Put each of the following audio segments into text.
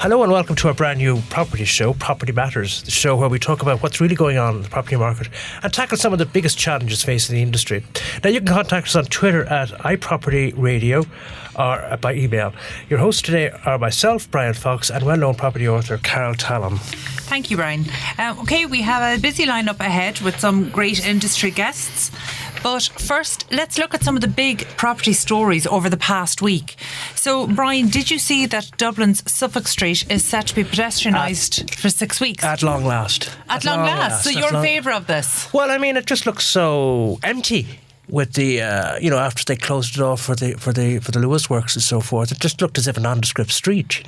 Hello and welcome to our brand new property show, Property Matters, the show where we talk about what's really going on in the property market and tackle some of the biggest challenges facing the industry. Now you can contact us on Twitter at iPropertyRadio or by email. Your hosts today are myself, Bryan Fox, and well-known property author Carol Tallon. Thank you, Brian. Okay, we have a busy lineup ahead with some great industry guests. But first, let's look at some of the big property stories over the past week. So, Brian, did you see that Dublin's Suffolk Street is set to be pedestrianised for 6 weeks? At long last. At long last. So you're in favour of this? Well, I mean, it just looks so empty. With the, after they closed it off for the Lewis Works and so forth, it just looked as if a nondescript street,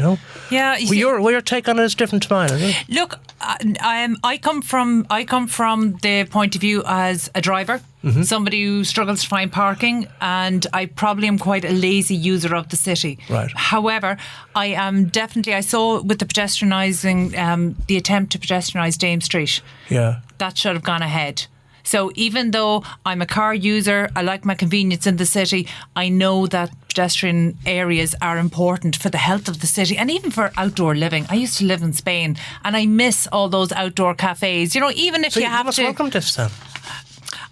Yeah. Your take on it is different to mine, isn't it? Look, I come from the point of view as a driver, somebody who struggles to find parking, and I probably am quite a lazy user of the city. Right. However, I saw with the pedestrianising, the attempt to pedestrianise Dame Street. Yeah. That should have gone ahead. So even though I'm a car user, I like my convenience in the city, I know that pedestrian areas are important for the health of the city and even for outdoor living. I used to live in Spain and I miss all those outdoor cafes. Even if so you have you must to... welcome this then.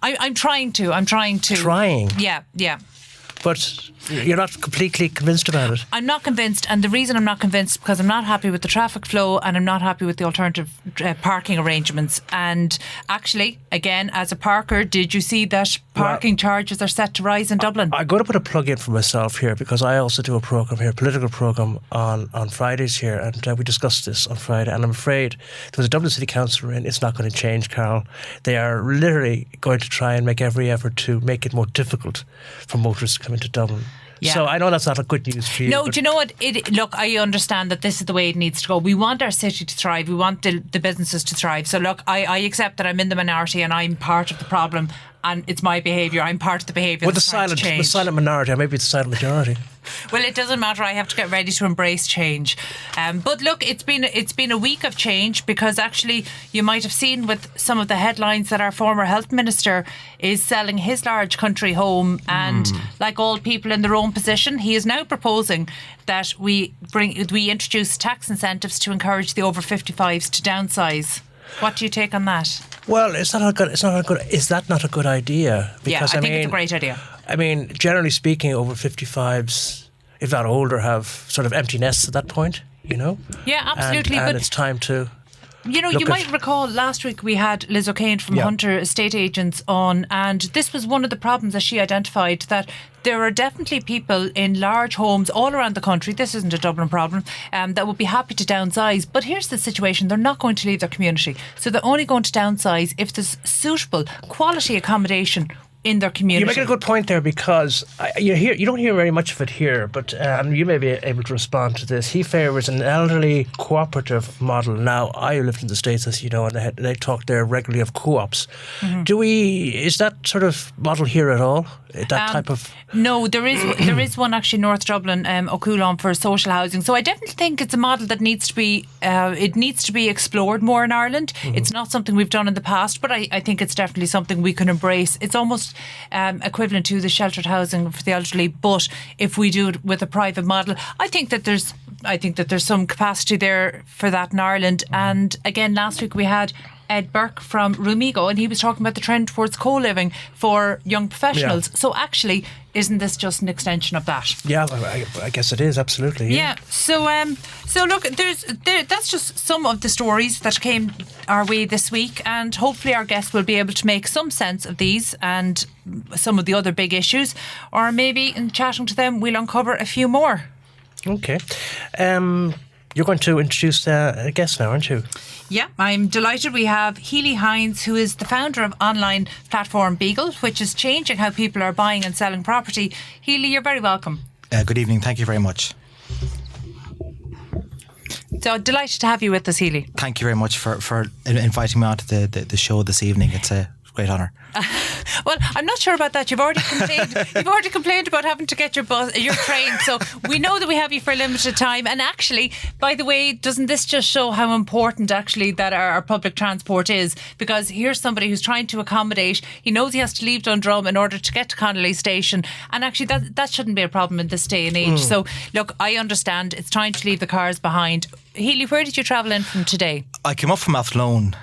I'm trying to. Trying? Yeah. But you're not completely convinced about it? I'm not convinced, and the reason I'm not convinced because I'm not happy with the traffic flow and I'm not happy with the alternative parking arrangements. And actually, again, as a parker, did you see that parking charges are set to rise in Dublin? I'm going to put a plug in for myself here because I also do a programme here, a political programme on Fridays here, and we discussed this on Friday, and I'm afraid there's a Dublin City Councillor in, it's not going to change, Carol. They are literally going to try and make every effort to make it more difficult for motorists to come into Dublin. Yeah. So I know that's not a good news for you. No, do you know what? Look, I understand that this is the way it needs to go. We want our city to thrive. We want the businesses to thrive. So look, I accept that I'm in the minority and I'm part of the problem and it's my behaviour. I'm part of the behaviour that's trying to change. The silent minority, or maybe it's the silent majority. Well, it doesn't matter. I have to get ready to embrace change. But look, it's been a week of change because actually you might have seen with some of the headlines that our former health minister is selling his large country home, and like all people in their own position, he is now proposing that we introduce tax incentives to encourage the over 55s to downsize. What do you take on that? Well, is that not a good idea? Because I think it's a great idea. I mean, generally speaking, over 55s, if not older, have sort of empty nests at that point, Yeah, absolutely. And it's time to... you might recall last week we had Liz O'Kane from Hunter Estate Agents on, and this was one of the problems that she identified, that there are definitely people in large homes all around the country, this isn't a Dublin problem, that would be happy to downsize. But here's the situation, they're not going to leave their community. So they're only going to downsize if there's suitable quality accommodation in their community. You make a good point there because you don't hear very much of it here, but you may be able to respond to this. He favours an elderly cooperative model. Now, I lived in the States, as you know, and they talk there regularly of co-ops. Is that sort of model here at all? That type of... No, there is one actually North Dublin, O'Coulon, for social housing. So I definitely think it's a model that needs to be explored more in Ireland. It's not something we've done in the past, but I think it's definitely something we can embrace. It's almost equivalent to the sheltered housing for the elderly, but if we do it with a private model, I think that there's some capacity there for that in Ireland. And again, last week we had Ed Burke from Rumigo, and he was talking about the trend towards co-living for young professionals. Yeah. So actually, isn't this just an extension of that? Yeah, I guess it is, absolutely. Yeah. So look, that's just some of the stories that came our way this week, and hopefully our guests will be able to make some sense of these and some of the other big issues, or maybe in chatting to them we'll uncover a few more. Okay. You're going to introduce a guest now, aren't you? Yeah, I'm delighted. We have Healy Hynes, who is the founder of online platform Beagel, which is changing how people are buying and selling property. Healy, you're very welcome. Good evening. Thank you very much. So delighted to have you with us, Healy. Thank you very much for inviting me onto the show this evening. It's a great honour. Well, I'm not sure about that. You've already complained about having to get your train. So we know that we have you for a limited time. And actually, by the way, doesn't this just show how important actually that our public transport is? Because here's somebody who's trying to accommodate. He knows he has to leave Dundrum in order to get to Connolly Station. And actually that shouldn't be a problem in this day and age. So look, I understand it's time to leave the cars behind. Healy, where did you travel in from today? I came up from Athlone,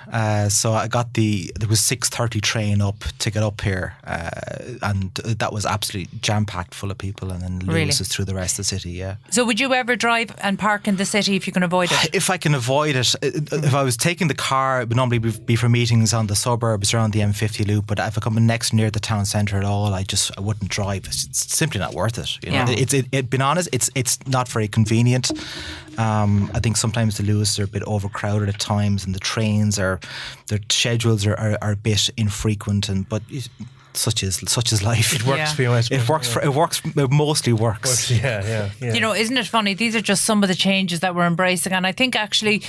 so I got there was 6:30 train up to get up here, and that was absolutely jam-packed full of people, and then Lewis is through the rest of the city, yeah. So would you ever drive and park in the city if you can avoid it? If I can avoid it, if I was taking the car, it would normally be for meetings on the suburbs around the M50 loop, but if I come next near the town centre at all, I wouldn't drive. It's simply not worth it. You know? Being honest, it's not very convenient. I think sometimes the Lewis are a bit overcrowded at times, and the trains their schedules are a bit infrequent, but such is life. It works for you, I suppose. It mostly works. Yeah. You know, isn't it funny? These are just some of the changes that we're embracing, and I think actually,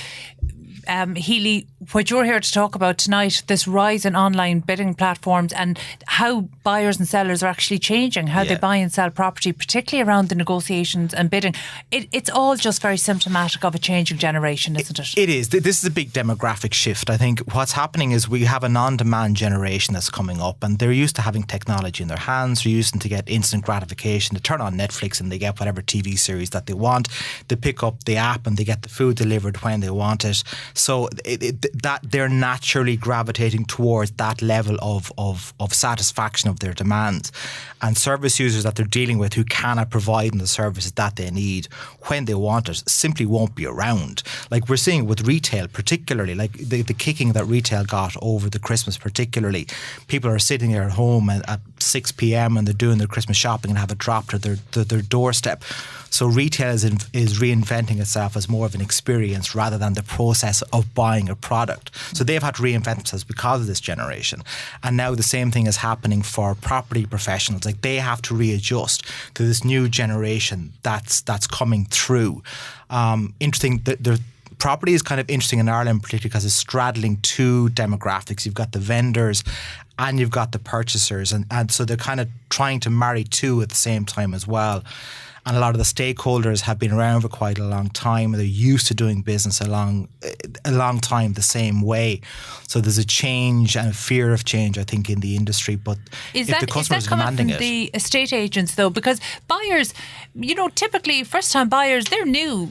Healy, what you're here to talk about tonight, this rise in online bidding platforms and how buyers and sellers are actually changing how they buy and sell property, particularly around the negotiations and bidding. It's all just very symptomatic of a changing generation, isn't it? It is. This is a big demographic shift. I think what's happening is we have an on-demand generation that's coming up, and they're used to having technology in their hands. They're used to get instant gratification. They turn on Netflix and they get whatever TV series that they want. They pick up the app and they get the food delivered when they want it. So that they're naturally gravitating towards that level of satisfaction of their demands. And service users that they're dealing with who cannot provide them the services that they need when they want it simply won't be around. Like we're seeing with retail particularly, like the kicking that retail got over the Christmas particularly. People are sitting there at home at 6 p.m. and they're doing their Christmas shopping and have it dropped to their doorstep. So retail is reinventing itself as more of an experience rather than the process of buying a product. So they've had to reinvent themselves because of this generation. And now the same thing is happening for property professionals. Like they have to readjust to this new generation that's coming through. Interesting, the property is kind of interesting in Ireland, particularly because it's straddling two demographics. You've got the vendors and you've got the purchasers. And so they're kind of trying to marry two at the same time as well. And a lot of the stakeholders have been around for quite a long time. They're used to doing business a long time the same way. So there's a change and a fear of change, I think, in the industry. But if the customers are demanding it. Is that coming from the estate agents, though? Because buyers, typically first-time buyers, they're new.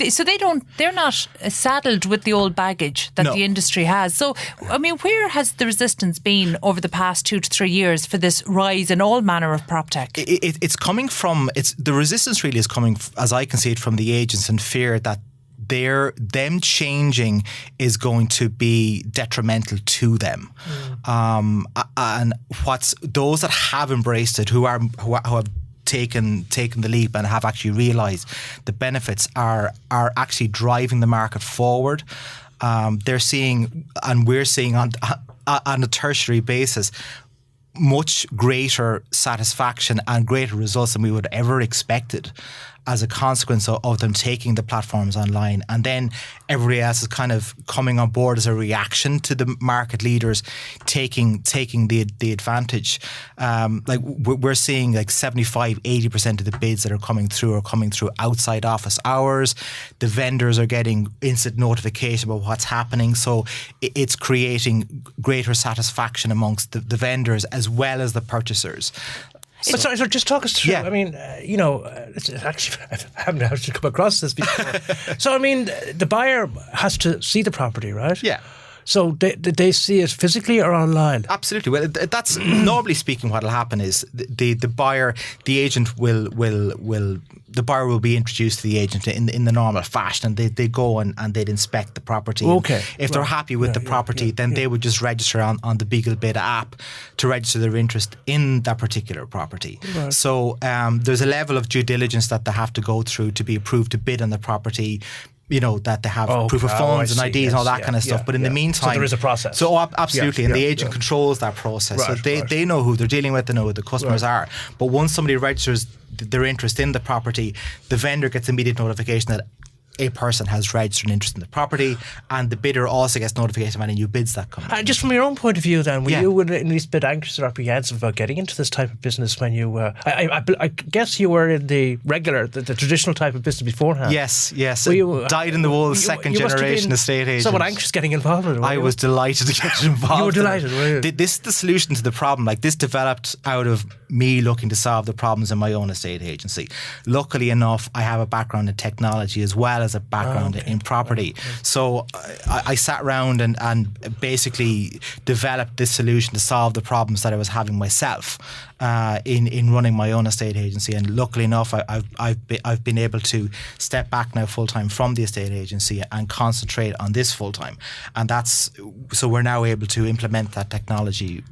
So they're not saddled with the old baggage that the industry has. So, I mean, where has the resistance been over the past 2 to 3 years for this rise in all manner of PropTech? It's coming from, the resistance really is coming, as I can see it, from the agents in fear that them changing is going to be detrimental to them. And those that have embraced it, who have taken the leap and have actually realised the benefits are actually driving the market forward. They're seeing, and we're seeing on a tertiary basis, much greater satisfaction and greater results than we would ever expected as a consequence of them taking the platforms online. And then everybody else is kind of coming on board as a reaction to the market leaders taking the advantage. Like we're seeing like 75-80% of the bids that are coming through outside office hours. The vendors are getting instant notification about what's happening. So it's creating greater satisfaction amongst the vendors as well as the purchasers. But so just talk us through. Yeah. I mean, it's actually, I haven't actually come across this before. So, I mean, the buyer has to see the property, right? Yeah. So did they see it physically or online? Absolutely. Well, that's normally speaking what will happen is the buyer, the agent the buyer will be introduced to the agent in the normal fashion, and they go and they'd inspect the property. Okay. If they're happy with the property, then they would just register on the Beagle Bid app to register their interest in that particular property. Right. So there's a level of due diligence that they have to go through to be approved to bid on the property. That they have proof of funds and IDs and all that kind of stuff. But in the meantime... So there is a process. So absolutely. And the agent controls that process. Right, so they know who they're dealing with, they know who the customers are. But once somebody registers their interest in the property, the vendor gets immediate notification that a person has registered an interest in the property, and the bidder also gets notification of any new bids that come in. Just from your own point of view then, were you at least a bit anxious or apprehensive about getting into this type of business when you, I guess you were in the traditional type of business beforehand? Yes. Dyed in the wool, second generation estate agent. Somewhat anxious getting involved in it. I was delighted to get involved. You were delighted, were you? This is the solution to the problem. Like, this developed out of me looking to solve the problems in my own estate agency. Luckily enough, I have a background in technology as well as a background in property. So I sat around and basically developed this solution to solve the problems that I was having myself in running my own estate agency. And luckily enough, I've been able to step back now full time from the estate agency and concentrate on this full time. And so we're now able to implement that technology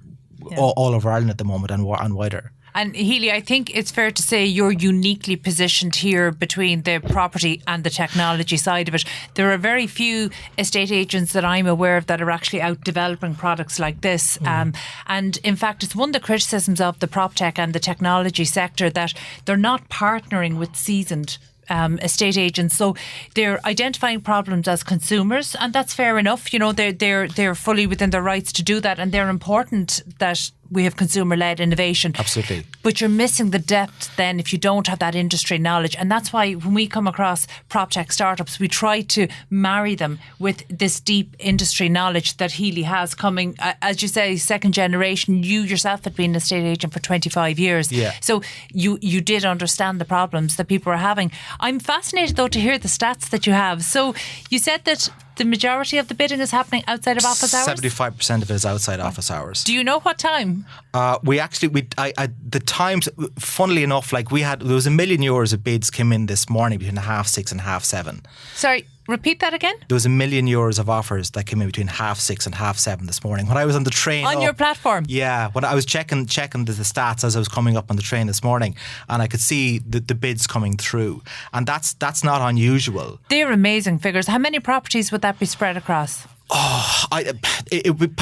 all over Ireland at the moment and wider. And Healy, I think it's fair to say you're uniquely positioned here between the property and the technology side of it. There are very few estate agents that I'm aware of that are actually out developing products like this. And in fact, it's one of the criticisms of the Proptech and the technology sector that they're not partnering with seasoned estate agents, so they're identifying problems as consumers, and that's fair enough. You know, they're fully within their rights to do that, and they're important that we have consumer-led innovation. Absolutely. But you're missing the depth then if you don't have that industry knowledge. And that's why when we come across PropTech startups, we try to marry them with this deep industry knowledge that Healy has coming. As you say, second generation, you yourself had been an estate agent for 25 years. Yeah. So you did understand the problems that people are having. I'm fascinated though to hear the stats that you have. So you said that the majority of the bidding is happening outside of office hours? 75% of it is outside office hours. Do you know what time? The times, funnily enough, there was €1 million of bids came in this morning between 6:30 and 7:30. Sorry, repeat that again? There was €1 million of offers that came in between 6:30 and 7:30 this morning. When I was on the train on your platform? Yeah, when I was checking the stats as I was coming up on the train this morning, and I could see the bids coming through, and that's not unusual. They're amazing figures. How many properties would that be spread across? It would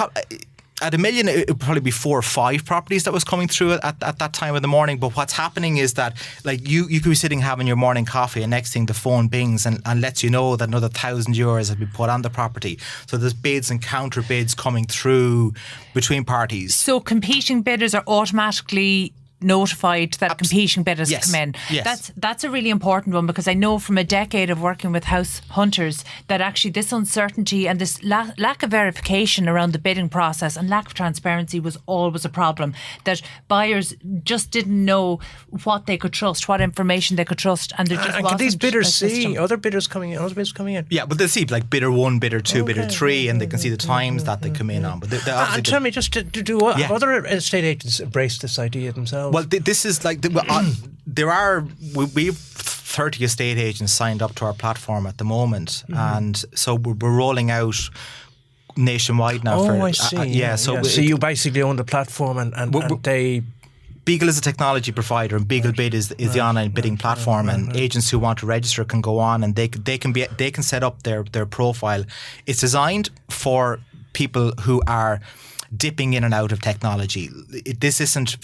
at $1 million, it would probably be 4 or 5 properties that was coming through at that time of the morning. But what's happening is that, you could be sitting having your morning coffee, and next thing the phone bings and lets you know that another €1,000 has been put on the property. So there's bids and counter bids coming through between parties. So competing bidders are automatically notified that competing bidders come in. Yes. That's a really important one, because I know from a decade of working with house hunters that actually this uncertainty and this lack of verification around the bidding process and lack of transparency was always a problem, that buyers just didn't know what they could trust, what information they could trust, and there just wasn't. Can these bidders see other bidders coming in? Yeah, but they see bidder 1, bidder 2, bidder 3, and they can see the times that they come in on. But and tell me, just have other estate agents embraced this idea themselves? Well, this is we have 30 estate agents signed up to our platform at the moment, and so we're rolling out nationwide now. I see. So you basically own the platform, and they. Beagel is a technology provider, and Beagel Bid is the online bidding platform, and agents who want to register can go on and they can set up their profile. It's designed for people who are dipping in and out of technology. This isn't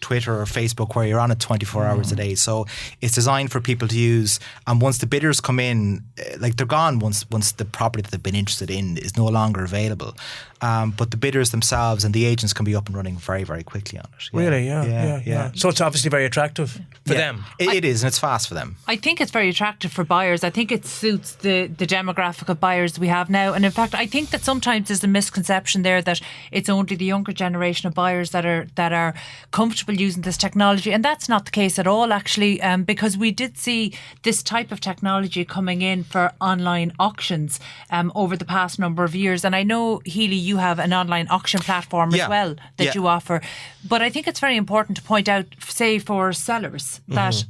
Twitter or Facebook where you're on it 24 hours a day. So it's designed for people to use, and once the bidders come in, they're gone once the property that they've been interested in is no longer available. But the bidders themselves and the agents can be up and running very, very quickly on it. Really? Yeah. So it's obviously very attractive for them. It is, and it's fast for them. I think it's very attractive for buyers. I think it suits the demographic of buyers we have now. And in fact, I think that sometimes there's a misconception there that it's only the younger generation of buyers that are comfortable using this technology. And that's not the case at all, actually, because we did see this type of technology coming in for online auctions over the past number of years. And I know, Healy, you have an online auction platform as well that you offer. But I think it's very important to point out, say, for sellers, that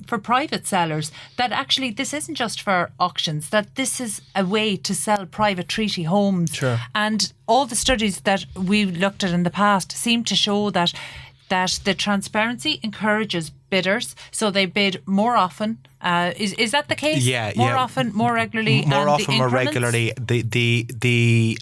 for private sellers, that actually this isn't just for auctions, that this is a way to sell private treaty homes. Sure. And all the studies that we looked at in the past seem to show that the transparency encourages bidders, so they bid more often. Is that the case? More often, more regularly, more and often, more regularly. The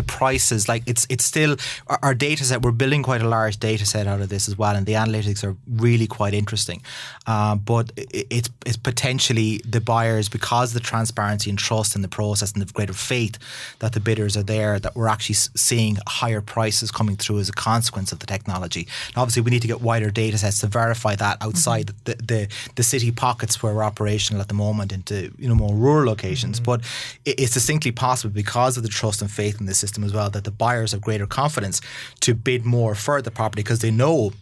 prices, like it's still our data set. We're building quite a large data set out of this as well, and the analytics are really quite interesting. But it's potentially the buyers, because of the transparency and trust in the process and the greater faith that the bidders are there, that we're actually seeing higher prices coming through as a consequence of the technology. And obviously, we need to get wider data sets to verify that outside the city pockets where we're operational at the moment into more rural locations. But it's distinctly possible, because of the trust and faith in the system as well, that the buyers have greater confidence to bid more for the property, because they know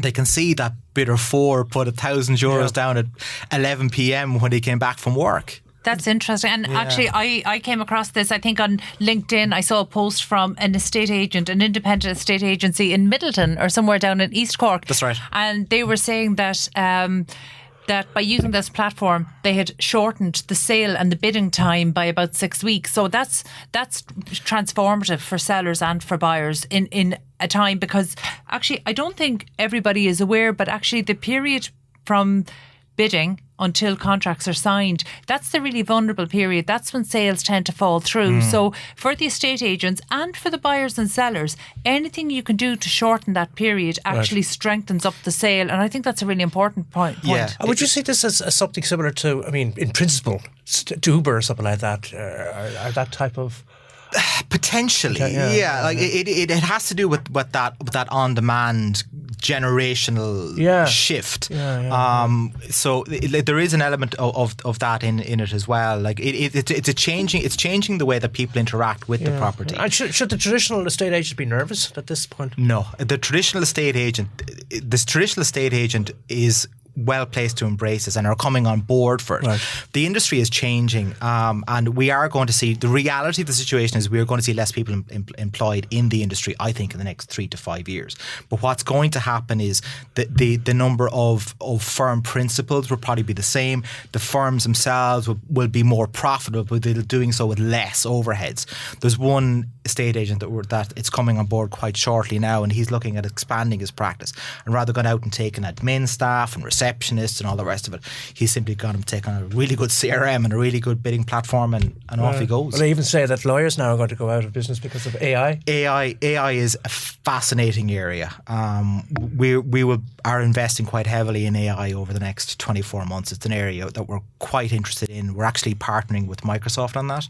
they can see that bidder 4 put €1,000 down at 11 p.m. when he came back from work. That's interesting. And actually, I came across this, I think, on LinkedIn. I saw a post from an estate agent, an independent estate agency in Middleton or somewhere down in East Cork. That's right. And they were saying that that by using this platform, they had shortened the sale and the bidding time by about 6 weeks. So that's transformative for sellers and for buyers in a time, because actually I don't think everybody is aware, but actually the period from bidding until contracts are signed, that's the really vulnerable period. That's when sales tend to fall through. So for the estate agents and for the buyers and sellers, anything you can do to shorten that period actually strengthens up the sale. And I think that's a really important point. Yeah. Would you see this as something similar to, in principle, to Uber or something like that, or that type of... Potentially, like it has to do with that on-demand generational shift. So there is an element of that in it as well. Like it's changing the way that people interact with the property. And should the traditional estate agent be nervous at this point? No, the traditional estate agent is well placed to embrace this and are coming on board for it. Right. The industry is changing, and we are going to see, the reality of the situation is we are going to see less people employed in the industry, I think, in the next 3 to 5 years. But what's going to happen is that the number of firm principals will probably be the same. The firms themselves will be more profitable, but they're doing so with less overheads. There's one estate agent that it's coming on board quite shortly now, and he's looking at expanding his practice, and rather going out and taking admin staff and receptionists and all the rest of it, he's simply got him take on a really good CRM and a really good bidding platform, and off he goes. Well, they even say that lawyers now are going to go out of business because of AI. AI is a fascinating area. We are investing quite heavily in AI over the next 24 months. It's an area that we're quite interested in. We're actually partnering with Microsoft on that.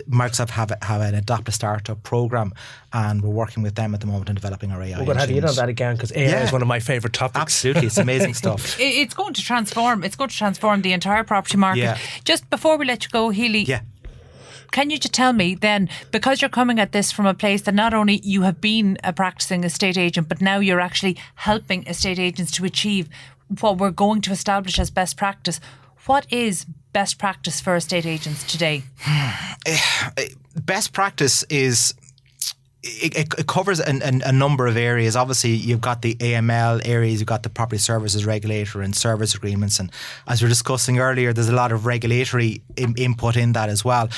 Microsoft have an Adopt a Startup program, and we're working with them at the moment on developing our AI. We're going to have you in on that again, because AI is one of my favourite topics. Absolutely, it's amazing stuff. It's going to transform. It's going to transform the entire property market. Yeah. Just before we let you go, Healy. Yeah. Can you just tell me then, because you're coming at this from a place that not only you have been a practicing estate agent, but now you're actually helping estate agents to achieve what we're going to establish as best practice. What is best practice for estate agents today? Best practice is... It covers a number of areas. Obviously, you've got the AML areas, you've got the Property Services Regulator and service agreements, and as we were discussing earlier, there's a lot of regulatory input in that as well.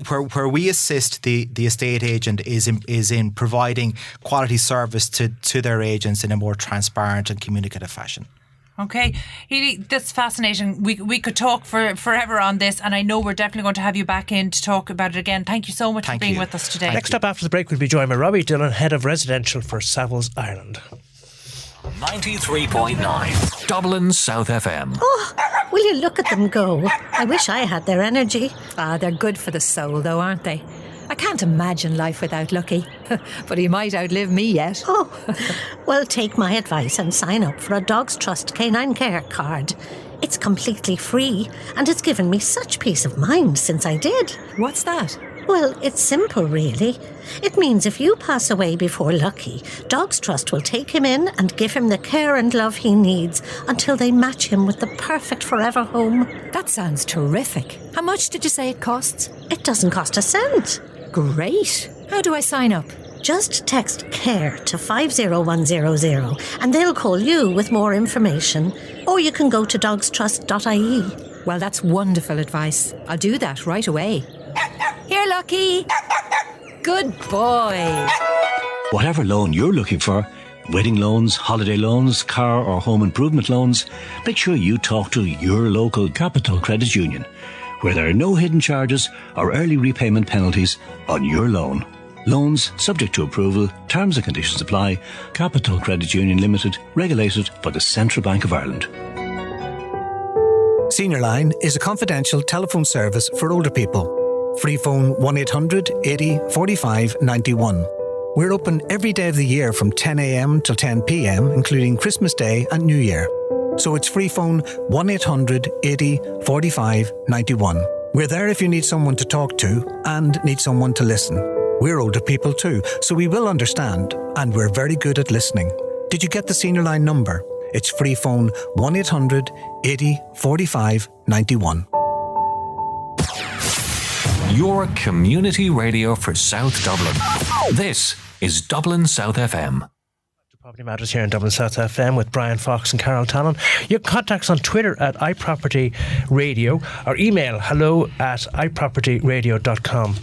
Where we assist the estate agent is in providing quality service to their agents in a more transparent and communicative fashion. Okay, Healy, that's fascinating. We could talk forever on this, and I know we're definitely going to have you back in to talk about it again. Thank you so much for being with us today. Next up after the break, we'll be joined by Robbie Dillon, Head of Residential for Savills Ireland. 93.9 Dublin South FM. Oh, will you look at them go? I wish I had their energy. They're good for the soul though, aren't they? I can't imagine life without Lucky. But he might outlive me yet. Oh, well, take my advice and sign up for a Dogs Trust Canine Care card. It's completely free, and it's given me such peace of mind since I did. What's that? Well, it's simple, really. It means if you pass away before Lucky, Dogs Trust will take him in and give him the care and love he needs until they match him with the perfect forever home. That sounds terrific. How much did you say it costs? It doesn't cost a cent. Great. How do I sign up? Just text CARE to 50100 and they'll call you with more information. Or you can go to dogstrust.ie. Well, that's wonderful advice. I'll do that right away. Here, Lucky. Good boy. Whatever loan you're looking for, wedding loans, holiday loans, car or home improvement loans, make sure you talk to your local Capital Credit Union, where there are no hidden charges or early repayment penalties on your loan. Loans subject to approval, terms and conditions apply. Capital Credit Union Limited, regulated by the Central Bank of Ireland. Senior Line is a confidential telephone service for older people. Free phone 1800 80 45 91. We're open every day of the year from 10 a.m. till 10 p.m, including Christmas Day and New Year. So it's free phone 1800 80 45 91. We're there if you need someone to talk to and need someone to listen. We're older people too, so we will understand, and we're very good at listening. Did you get the Senior Line number? It's free phone 1800 80 45 91. Your community radio for South Dublin. This is Dublin South FM. Property Matters here in Dublin South FM with Bryan Fox and Carol Tallon. You can contact us on Twitter at iPropertyRadio or email hello@iPropertyRadio.com.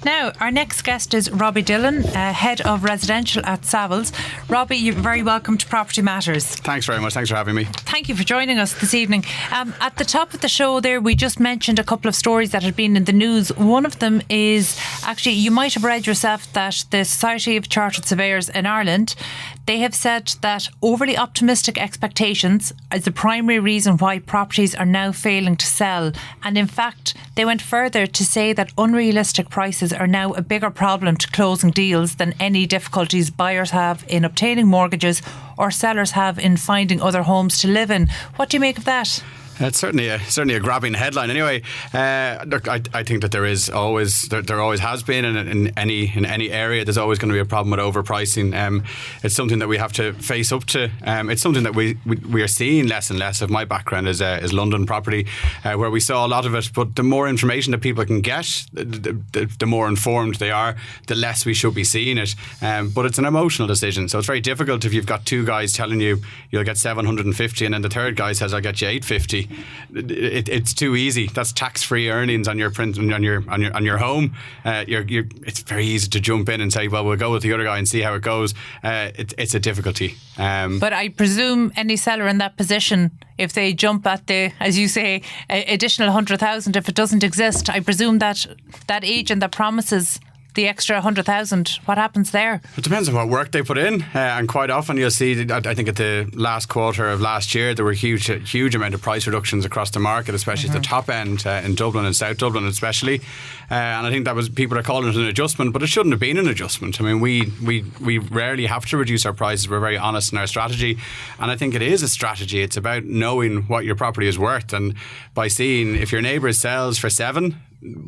Now, our next guest is Robbie Dillon, Head of Residential at Savills. Robbie, you're very welcome to Property Matters. Thanks very much. Thanks for having me. Thank you for joining us this evening. At the top of the show there, we just mentioned a couple of stories that had been in the news. One of them is, actually, you might have read yourself that the Society of Chartered Surveyors in Ireland, they have said that overly optimistic expectations is the primary reason why properties are now failing to sell. And in fact, they went further to say that unrealistic prices are now a bigger problem to closing deals than any difficulties buyers have in obtaining mortgages or sellers have in finding other homes to live in. What do you make of that? It's certainly a grabbing headline. Anyway, look, I think that there always has been in any area. There's always going to be a problem with overpricing. It's something that we have to face up to. It's something that we are seeing less and less of. My background is London property, where we saw a lot of it. But the more information that people can get, the more informed they are, the less we should be seeing it. But it's an emotional decision, so it's very difficult if you've got two guys telling you you'll get 750, and then the third guy says I'll get you 850. It's too easy. That's tax-free earnings on your print on your home. It's very easy to jump in and say, well, we'll go with the other guy and see how it goes. It's a difficulty. But I presume any seller in that position, if they jump at the, as you say, additional 100,000, if it doesn't exist, I presume that agent that promises the extra 100,000, what happens there? It depends on what work they put in, and quite often you'll see, I think at the last quarter of last year, there were huge amount of price reductions across the market, especially at the top end in Dublin and South Dublin especially, and I think that was, people are calling it an adjustment, but it shouldn't have been an adjustment. I mean, we rarely have to reduce our prices. We're very honest in our strategy, and I think it is a strategy. It's about knowing what your property is worth, and by seeing if your neighbour sells for 7,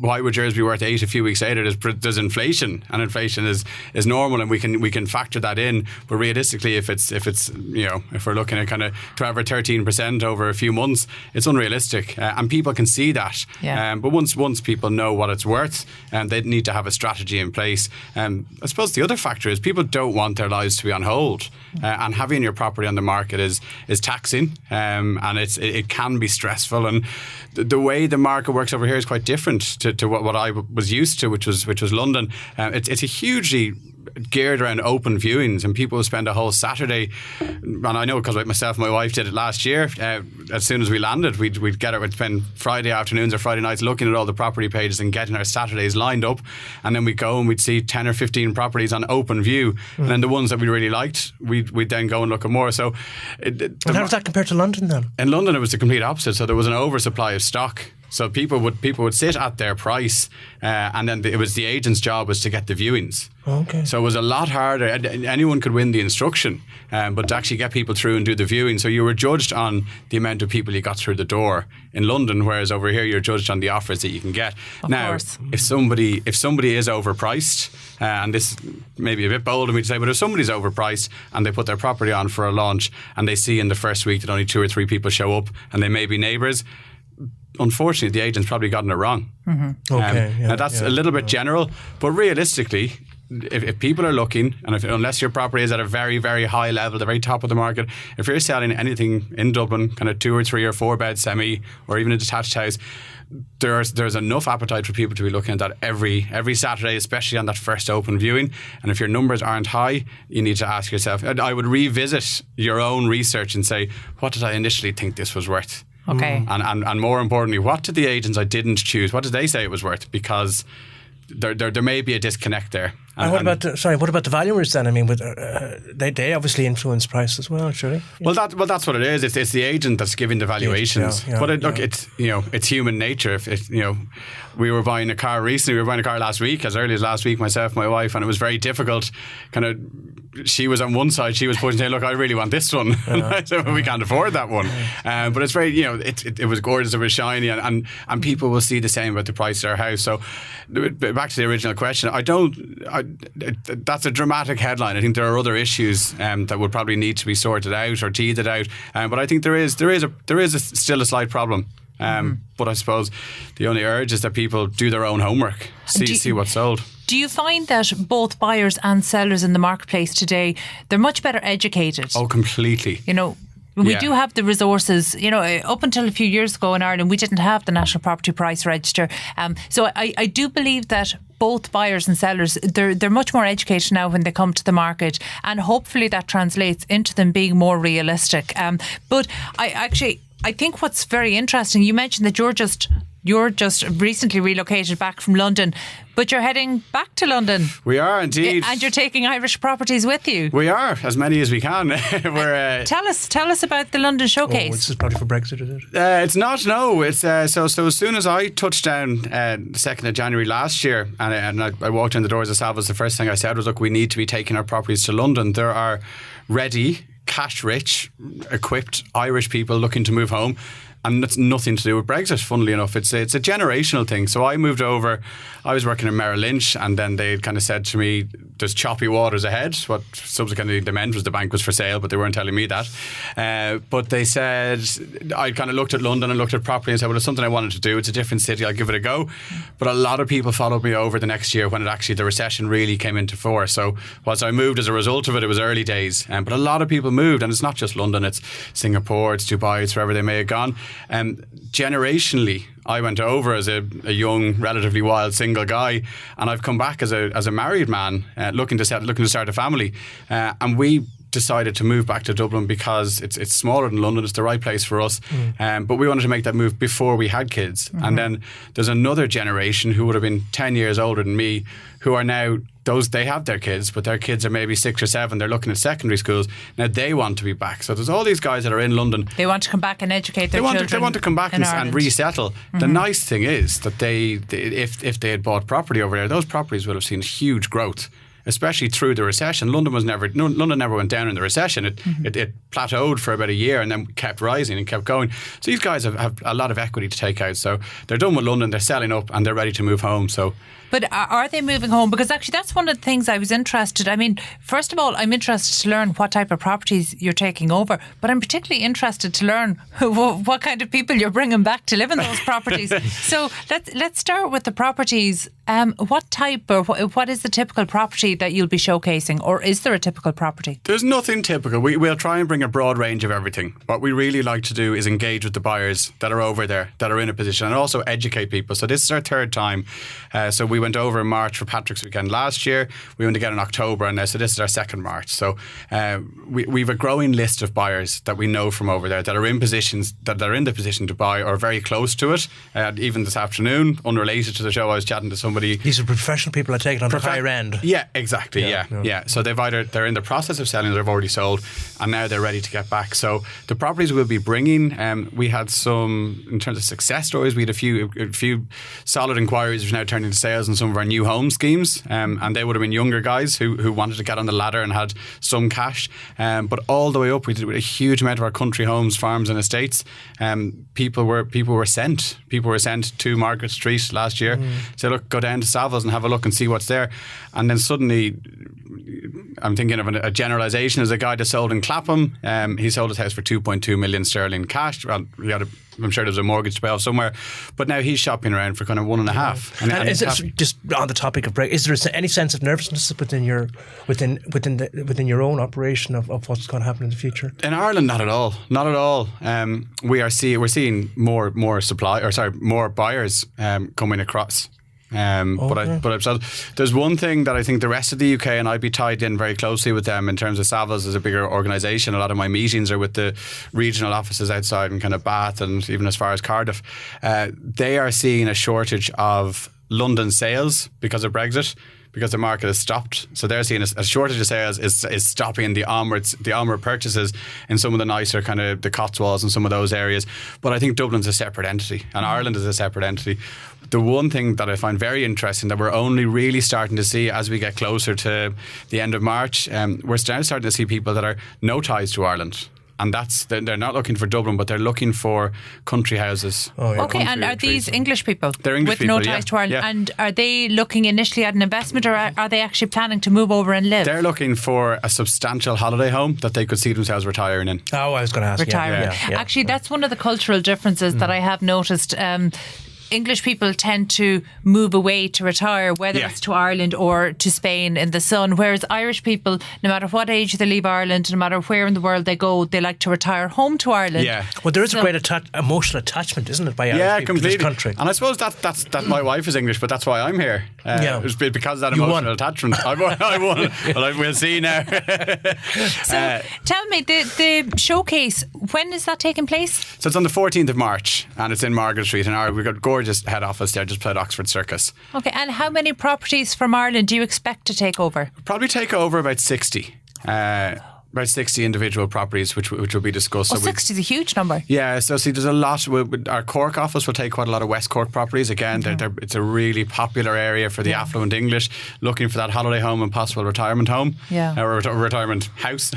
why would yours be worth 8 a few weeks later? There's inflation, and inflation is normal, and we can factor that in. But realistically, if it's if we're looking at kind of 12 or 13% over a few months, it's unrealistic, and people can see that. Yeah. But once people know what it's worth, they need to have a strategy in place. I suppose the other factor is people don't want their lives to be on hold, and having your property on the market is taxing, and it can be stressful, and the way the market works over here is quite different to what I was used to, which was London. It's a hugely geared around open viewings, and people spend a whole Saturday, and I know because myself and my wife did it last year. As soon as we landed, we'd spend Friday afternoons or Friday nights looking at all the property pages and getting our Saturdays lined up, and then we'd go and we'd see 10 or 15 properties on open view, and then the ones that we really liked, we'd then go and look at more. So and how does that compare to London then? In London it was the complete opposite, so there was an oversupply of stock. So people would sit at their price, and then it was the agent's job was to get the viewings. Okay. So it was a lot harder. Anyone could win the instruction, but to actually get people through and do the viewing. So you were judged on the amount of people you got through the door in London, whereas over here you're judged on the offers that you can get. Of course. If somebody is overpriced, and this may be a bit bold of me to say, but if somebody's overpriced and they put their property on for a launch and they see in the first week that only 2 or 3 people show up and they may be neighbours, unfortunately, the agent's probably gotten it wrong. Mm-hmm. Okay. Now that's a little bit general, but realistically, if people are looking, and unless your property is at a very, very high level, the very top of the market, if you're selling anything in Dublin, kind of 2 or 3 or 4 bed semi, or even a detached house, there's enough appetite for people to be looking at that every Saturday, especially on that first open viewing. And if your numbers aren't high, you need to ask yourself, I would revisit your own research and say, what did I initially think this was worth? Okay. And more importantly, what did the agents I didn't choose, what did they say it was worth? Because there may be a disconnect there. And what about the valuers then? I mean, with they obviously influence price as well, surely. Yeah. Well, that's what it is. It's the agent that's giving the valuations. But it's human nature. If we were buying a car recently. We were buying a car last week, as early as last week, myself, my wife, and it was very difficult. Kind of, she was on one side, she was pushing, saying, "Look, I really want this one." And I said, "Well, we can't afford that one." But it's very, it was gorgeous, it was shiny, and people will see the same about the price of our house. So, back to the original question, that's a dramatic headline. I think there are other issues that would probably need to be sorted out or teased out. But I think there is still a slight problem. But I suppose the only urge is that people do their own homework, see what's sold. Do you find that both buyers and sellers in the marketplace today, they're much better educated? Oh, completely. We do have the resources. Up until a few years ago in Ireland, we didn't have the National Property Price Register. So I do believe that both buyers and sellers, they're much more educated now when they come to the market, and hopefully that translates into them being more realistic. But I think what's very interesting, you mentioned that you're just recently relocated back from London, but you're heading back to London. We are indeed. And you're taking Irish properties with you. We are, as many as we can. Tell us about the London Showcase. This is probably for Brexit, is it? It's not, no. It's so as soon as I touched down the 2nd of January last year, and I walked in the doors of Savills, the first thing I said was, look, we need to be taking our properties to London. There are ready, cash-rich, equipped Irish people looking to move home. And it's nothing to do with Brexit, funnily enough. It's a generational thing. So I moved over, I was working in Merrill Lynch, and then they kind of said to me, there's choppy waters ahead. What subsequently they meant was the bank was for sale, but they weren't telling me that. But they said, I kind of looked at London and looked at property and said, well, it's something I wanted to do. It's a different city, I'll give it a go. But a lot of people followed me over the next year when the recession really came into force. So whilst I moved as a result of it, it was early days. But a lot of people moved, and it's not just London, it's Singapore, it's Dubai, it's wherever they may have gone. Generationally, I went over as a young, relatively wild single guy, and I've come back as a married man looking to start a family, and we decided to move back to Dublin because it's smaller than London. It's the right place for us, but we wanted to make that move before we had kids. And then there's another generation who would have been 10 years older than me, who are now they have their kids, but their kids are maybe 6 or 7. They're looking at secondary schools. Now they want to be back. So there's all these guys that are in London. They want to come back and educate their children. They want to come back and resettle. The nice thing is that if they had bought property over there, those properties would have seen huge growth, especially through the recession. London never went down in the recession. It plateaued for about a year and then kept rising and kept going. So these guys have a lot of equity to take out. So they're done with London, they're selling up, and they're ready to move home. So. But are they moving home? Because actually that's one of the things I was interested. I mean, first of all, I'm interested to learn what type of properties you're taking over, but I'm particularly interested to learn what kind of people you're bringing back to live in those properties. So let's start with the properties. What type or what is the typical property that you'll be showcasing, or is there a typical property? There's nothing typical. We'll try and bring a broad range of everything. What we really like to do is engage with the buyers that are over there, that are in a position, and also educate people. So this is our third time. So we went over in March for Patrick's Weekend last year. We went again in October, and so this is our second March. So we've a growing list of buyers that we know from over there that are in positions, that are in the position to buy or very close to it. Even this afternoon, unrelated to the show, I was chatting to somebody. These are professional people I take it on the higher end. Yeah, exactly. Yeah. So they're in the process of selling, they've already sold, and now they're ready to get back. So the properties we'll be bringing, we had some, in terms of success stories, we had a few solid inquiries which now turned into sales in some of our new home schemes, and they would have been younger guys who wanted to get on the ladder and had some cash, but all the way up we did with a huge amount of our country homes, farms and estates. People were sent to Margaret Street last year, say, look, go down to Savills and have a look and see what's there. And then suddenly I'm thinking of a generalisation. As a guy that sold in Clapham, he sold his house for 2.2 million sterling cash. Well, I'm sure there's a mortgage to pay off somewhere, but now he's shopping around for kind of 1.5. And is it just on the topic of break? Is there any sense of nervousness within your own operation of what's going to happen in the future? In Ireland, not at all. Not at all. We're seeing more buyers coming across. But there's one thing that I think the rest of the UK, and I'd be tied in very closely with them in terms of Savills as a bigger organisation. A lot of my meetings are with the regional offices outside in kind of Bath and even as far as Cardiff. They are seeing a shortage of London sales because of Brexit, because the market has stopped. So they're seeing a shortage of sales is stopping the onward purchases in some of the nicer kind of the Cotswolds and some of those areas. But I think Dublin's a separate entity and Ireland is a separate entity. The one thing that I find very interesting that we're only really starting to see as we get closer to the end of March, we're starting to see people that are no ties to Ireland. And they're not looking for Dublin, but they're looking for country houses. Okay, and are these English people? They're English with people, no ties to Ireland. Yeah. And are they looking initially at an investment, or are they actually planning to move over and live? They're looking for a substantial holiday home that they could see themselves retiring in. Oh, I was going to ask. Retiring. Yeah. Actually, that's one of the cultural differences that I have noticed. English people tend to move away to retire, whether it's to Ireland or to Spain in the sun, whereas Irish people, no matter what age they leave Ireland, no matter where in the world they go, they like to retire home to Ireland. Yeah. Well, there is a great emotional attachment, isn't it, by Irish people completely. to this country? And I suppose that my wife is English, but that's why I'm here. It's because of that emotional attachment. I won. Well, we'll see now. So tell me, the showcase, when is that taking place? So it's on the 14th of March and it's in Margaret Street, and we've got gorgeous head office there just played Oxford Circus. Okay, and how many properties from Ireland do you expect to take over? Probably take over about 60. About 60 individual properties which will be discussed. Oh, 60 is a huge number. Yeah, so see, there's a lot. Our Cork office will take quite a lot of West Cork properties. Again, it's a really popular area for the affluent English looking for that holiday home and possible retirement home. Or retirement house.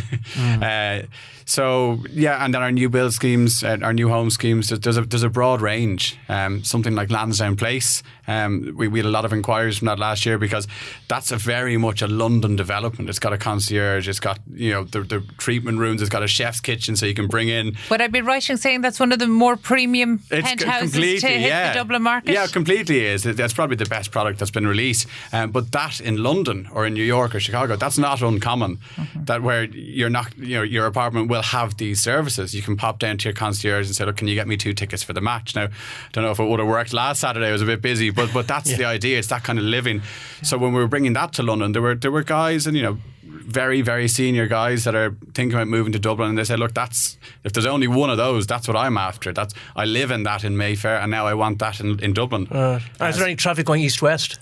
So yeah, and then our new build schemes, our new home schemes, there's a broad range. Something like Lansdowne Place, we had a lot of inquiries from that last year because that's a very much a London development. It's got a concierge, it's got the treatment rooms, it's got a chef's kitchen, so you can bring in. Would I be right in saying that's one of the more premium penthouses to hit the Dublin market? Yeah, it completely is. That's probably the best product that's been released. But that in London or in New York or Chicago, that's not uncommon. That where you're not, your apartment will have these services. You can pop down to your concierge and say, look, can you get me 2 tickets for the match? Now, I don't know if it would have worked last Saturday. I was a bit busy, but that's the idea. It's that kind of living. So when we were bringing that to London, there were guys and very, very senior guys that are thinking about moving to Dublin, and they say, look, if there's only one of those, that's what I'm after. I live in that in Mayfair, and now I want that in Dublin. Is there any traffic going east-west?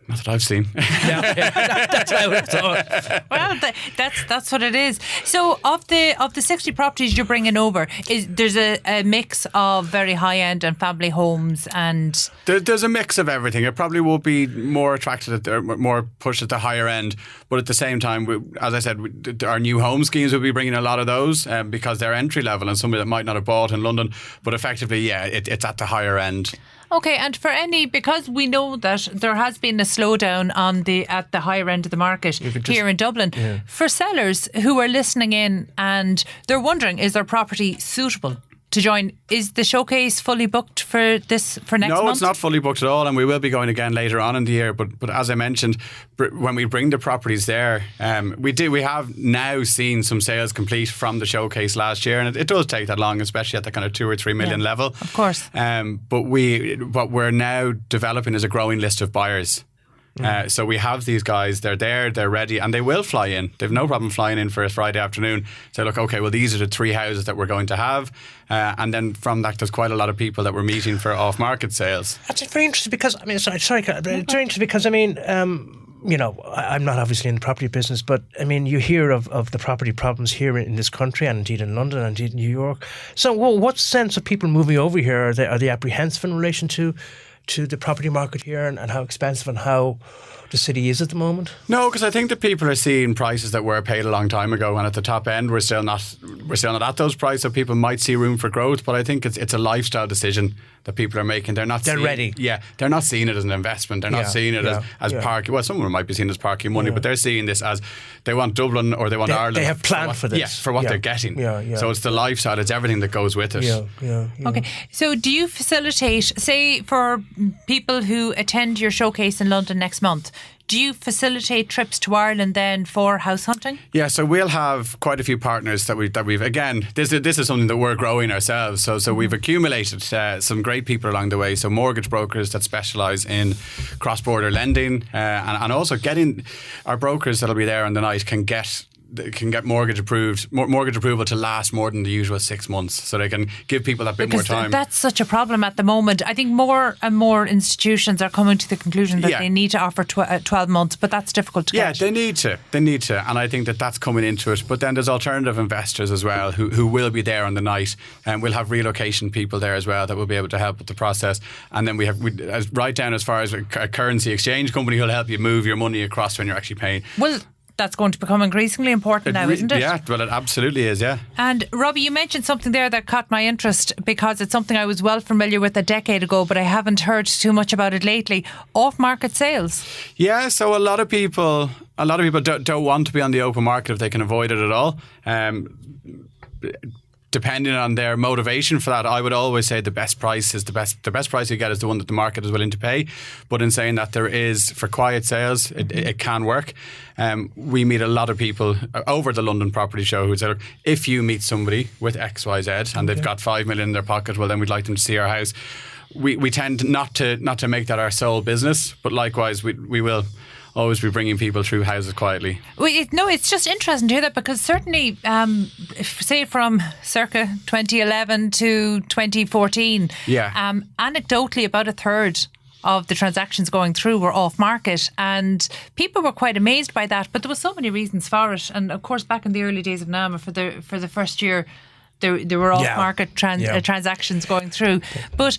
Not that I've seen. That's what I would have thought. Well, that's what it is. So of the 60 properties you're bringing over, there's a mix of very high end and family homes, and there's a mix of everything. It probably will be more attracted more pushed at the higher end, but at the same time, as I said, our new home schemes will be bringing a lot of those because they're entry level and somebody that might not have bought in London, but effectively, it's at the higher end. Okay, and because we know that there has been a slowdown at the higher end of the market here in Dublin, for sellers who are listening in and they're wondering, is their property suitable to join? Is the showcase fully booked for next month? No, it's not fully booked at all, and we will be going again later on in the year. But as I mentioned, when we bring the properties there, we have now seen some sales complete from the showcase last year, and it does take that long, especially at the kind of 2 or 3 million level. Of course. But what we're now developing is a growing list of buyers. So we have these guys, they're there, they're ready, and they will fly in. They've no problem flying in for a Friday afternoon. Say, look, okay, well, these are the 3 houses that we're going to have. And then from that, there's quite a lot of people that we're meeting for off-market sales. That's very interesting because, it's very interesting because, I'm not obviously in the property business, but you hear of the property problems here in this country and indeed in London and indeed in New York. So what sense of people moving over here? Are they apprehensive in relation to the property market here and how expensive and how the city is at the moment? No, because I think that people are seeing prices that were paid a long time ago, and at the top end we're still not at those prices, so people might see room for growth, but I think it's a lifestyle decision that people are making. They're ready. Yeah, they're not seeing it as an investment. They're not seeing it as parking. Well, some of them might be seen as parking money, but they're seeing this as they want Dublin or they want Ireland. They have planned for this. Yeah, for what they're getting. Yeah. So it's the lifestyle, it's everything that goes with it. Yeah. Okay, so do you facilitate, say, for people who attend your showcase in London next month, do you facilitate trips to Ireland then for house hunting? Yeah, so we'll have quite a few partners that we've again, this is something that we're growing ourselves. So we've accumulated some great people along the way. So mortgage brokers that specialise in cross-border lending and also getting our brokers that'll be there on the night can get mortgage approval to last more than the usual 6 months, so they can give people that bit more time. That's such a problem at the moment. I think more and more institutions are coming to the conclusion that they need to offer 12 months, but that's difficult to get. Yeah, they need to, and I think that's coming into it. But then there's alternative investors as well who will be there on the night, and we'll have relocation people there as well that will be able to help with the process. And then we right down as far as a currency exchange company who'll help you move your money across when you're actually paying. Well, that's going to become increasingly important now, isn't it? Yeah, well, it absolutely is, yeah. And Robbie, you mentioned something there that caught my interest because it's something I was well familiar with a decade ago, but I haven't heard too much about it lately. Off-market sales. Yeah, so a lot of people don't want to be on the open market if they can avoid it at all. Depending on their motivation for that, I would always say the best price is the best price you get is the one that the market is willing to pay. But in saying that, there is, for quiet sales, it can work. We meet a lot of people over the London Property Show who say, look, if you meet somebody with XYZ and they've got 5 million in their pocket, well, then we'd like them to see our house. We tend not to make that our sole business, but likewise we will always be bringing people through houses quietly. It's just interesting to hear that, because certainly, say from circa 2011 to 2014, anecdotally about a third of the transactions going through were off market, and people were quite amazed by that. But there were so many reasons for it, and of course, back in the early days of NAMA, for the first year, there were off market transactions going through. But